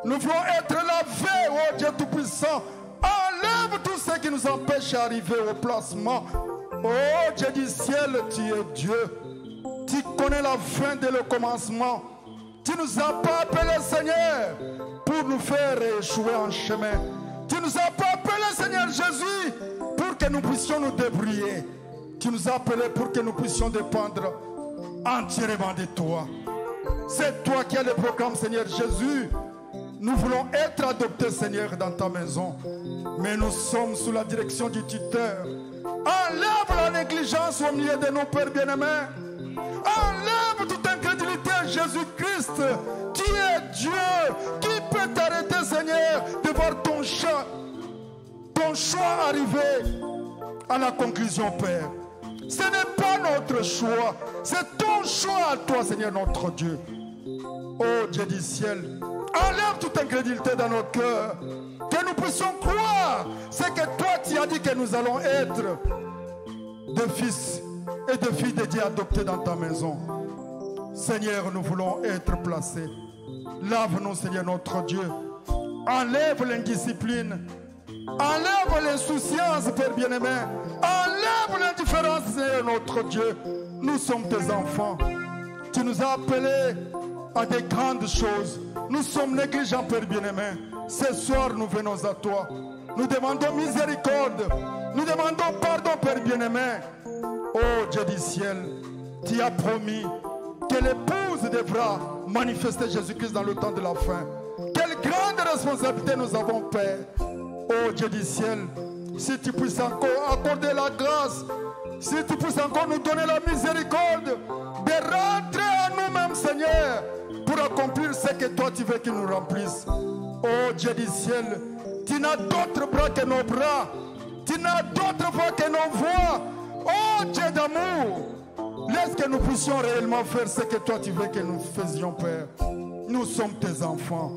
Nous voulons être lavés, oh Dieu Tout-Puissant. Enlève tout ce qui nous empêche d'arriver au placement. Oh Dieu du ciel, tu es Dieu. Tu connais la fin et le commencement. Tu ne nous as pas appelés, Seigneur, pour nous faire échouer en chemin. Tu ne nous as pas appelés, Seigneur Jésus, pour que nous puissions nous débrouiller. Tu nous as appelés pour que nous puissions dépendre entièrement de toi. C'est toi qui as le programme, Seigneur Jésus. Nous voulons être adoptés, Seigneur, dans ta maison. Mais nous sommes sous la direction du tuteur. Enlève la négligence au milieu de nos pères bien-aimés. Enlève toute incrédulité à Jésus-Christ. Tu es Dieu. Qui peut t'arrêter, Seigneur, de voir ton choix arriver à la conclusion, Père? Ce n'est pas notre choix. C'est ton choix à toi, Seigneur, notre Dieu. Oh Dieu du ciel, enlève toute incrédulité dans notre cœur. Que nous puissions croire ce que toi tu as dit que nous allons être, de fils et de filles de Dieu adoptés dans ta maison. Seigneur, nous voulons être placés. Lave-nous, Seigneur notre Dieu. Enlève l'indiscipline. Enlève l'insouciance, Père bien-aimé. Enlève l'indifférence, Seigneur notre Dieu. Nous sommes tes enfants. Tu nous as appelés à des grandes choses. Nous sommes négligents, Père bien-aimé. Ce soir, nous venons à toi. Nous demandons miséricorde. Nous demandons pardon, Père bien-aimé. Oh Dieu du ciel, tu as promis que l'épouse devra manifester Jésus-Christ dans le temps de la fin. Quelle grande responsabilité nous avons, Père. Oh Dieu du ciel, si tu puisses encore accorder la grâce, si tu puisses encore nous donner la miséricorde de rentrer à nous-mêmes, Seigneur, pour accomplir ce que toi tu veux qu'il nous remplisse. Oh Dieu du ciel, tu n'as d'autres bras que nos bras, tu n'as d'autres voix que nos voix. Oh Dieu d'amour, laisse que nous puissions réellement faire ce que toi tu veux que nous faisions, Père. Nous sommes tes enfants.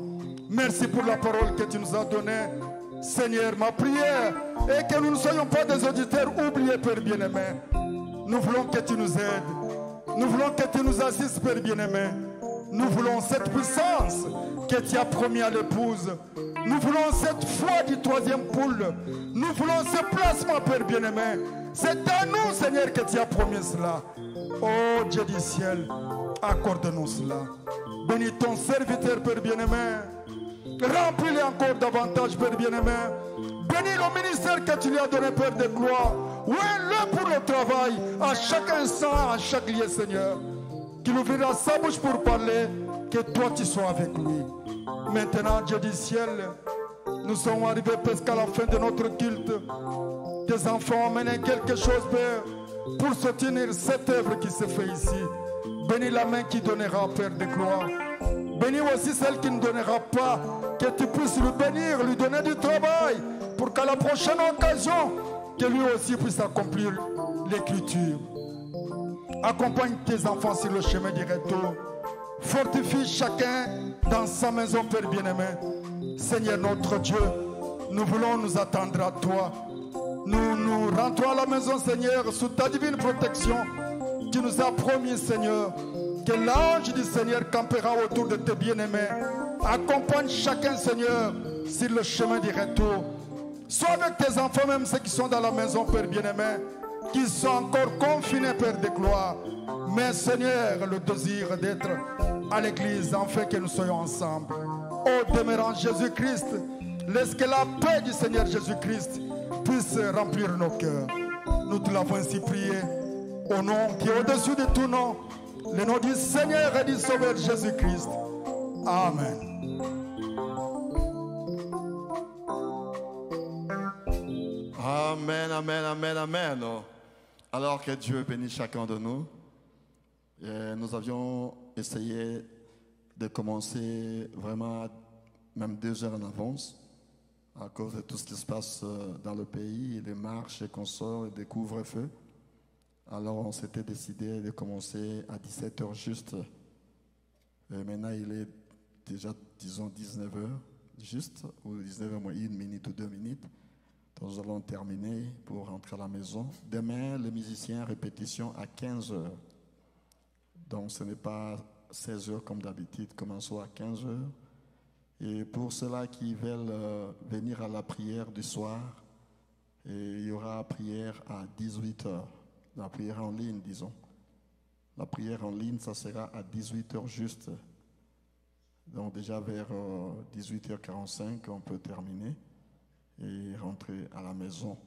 Merci pour la parole que tu nous as donnée. Seigneur, ma prière est que nous ne soyons pas des auditeurs oubliés, Père bien-aimé. Nous voulons que tu nous aides. Nous voulons que tu nous assistes, Père bien-aimé. Nous voulons cette puissance que tu as promis à l'épouse. Nous voulons cette foi du troisième poule. Nous voulons ce placement, Père bien-aimé. C'est à nous, Seigneur, que tu as promis cela. Oh Dieu du ciel, accorde-nous cela. Bénis ton serviteur, Père bien-aimé. Remplis-le encore davantage, Père bien-aimé. Bénis le ministère que tu lui as donné, Père de gloire. Ouais-le pour le travail, à chaque instant, à chaque lieu, Seigneur. Qu'il ouvrira sa bouche pour parler, que toi tu sois avec lui. Maintenant, Dieu du ciel, nous sommes arrivés presque à la fin de notre culte. Tes enfants ont mené quelque chose, Père, pour soutenir cette œuvre qui se fait ici. Bénis la main qui donnera, Père de gloire. Bénis aussi celle qui ne donnera pas, que tu puisses lui bénir, lui donner du travail, pour qu'à la prochaine occasion, que lui aussi puisse accomplir l'écriture. Accompagne tes enfants sur le chemin du retour. Fortifie chacun dans sa maison, Père bien-aimé. Seigneur notre Dieu, nous voulons nous attendre à toi. Nous rentrons à la maison, Seigneur, sous ta divine protection. Tu nous as promis, Seigneur, que l'ange du Seigneur campera autour de tes bien-aimés. Accompagne chacun, Seigneur, sur le chemin du retour. Sois avec tes enfants, même ceux qui sont dans la maison, Père bien-aimé, qui sont encore confinés, Père de gloire. Mais Seigneur, le désir d'être à l'église, afin que nous soyons ensemble. Ô demeurant Jésus-Christ, laisse que la paix du Seigneur Jésus-Christ puisse remplir nos cœurs. Nous te l'avons ainsi prié, au nom qui est au-dessus de tout nom, le nom du Seigneur et du Sauveur Jésus-Christ. Amen. Amen, amen, amen, amen. Alors que Dieu bénisse chacun de nous. Et nous avions essayé de commencer vraiment même 2 heures en avance à cause de tout ce qui se passe dans le pays, les marches et consorts et des couvre-feux. Alors on s'était décidé de commencer à 17h juste. Et maintenant il est déjà, disons, 19h juste, ou 19h moins 1 minute ou 2 minutes. Donc nous allons terminer pour rentrer à la maison. Demain, les musiciens, répétition à 15h. Donc ce n'est pas 16h comme d'habitude, commençons à 15h. Et pour ceux-là qui veulent venir à la prière du soir, il y aura prière à 18h. La prière en ligne, disons. La prière en ligne, ça sera à 18h juste. Donc déjà vers 18h45, on peut terminer et rentrer à la maison.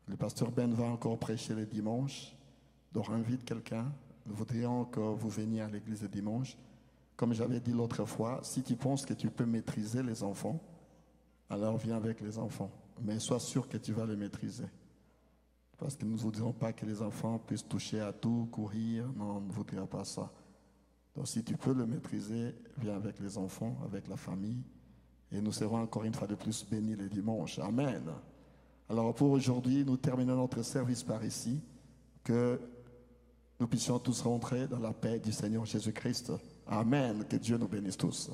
Le pasteur Ben va encore prêcher le dimanche. Donc invite quelqu'un. Nous voudrions que vous veniez à l'église le dimanche. Comme j'avais dit l'autre fois, si tu penses que tu peux maîtriser les enfants, alors viens avec les enfants. Mais sois sûr que tu vas les maîtriser. Parce que nous ne voudrions pas que les enfants puissent toucher à tout, courir. Non, on ne voudrait pas ça. Donc si tu peux le maîtriser, viens avec les enfants, avec la famille. Et nous serons encore une fois de plus bénis le dimanche. Amen. Alors pour aujourd'hui, nous terminons notre service par ici. Que nous puissions tous rentrer dans la paix du Seigneur Jésus-Christ. Amen. Que Dieu nous bénisse tous.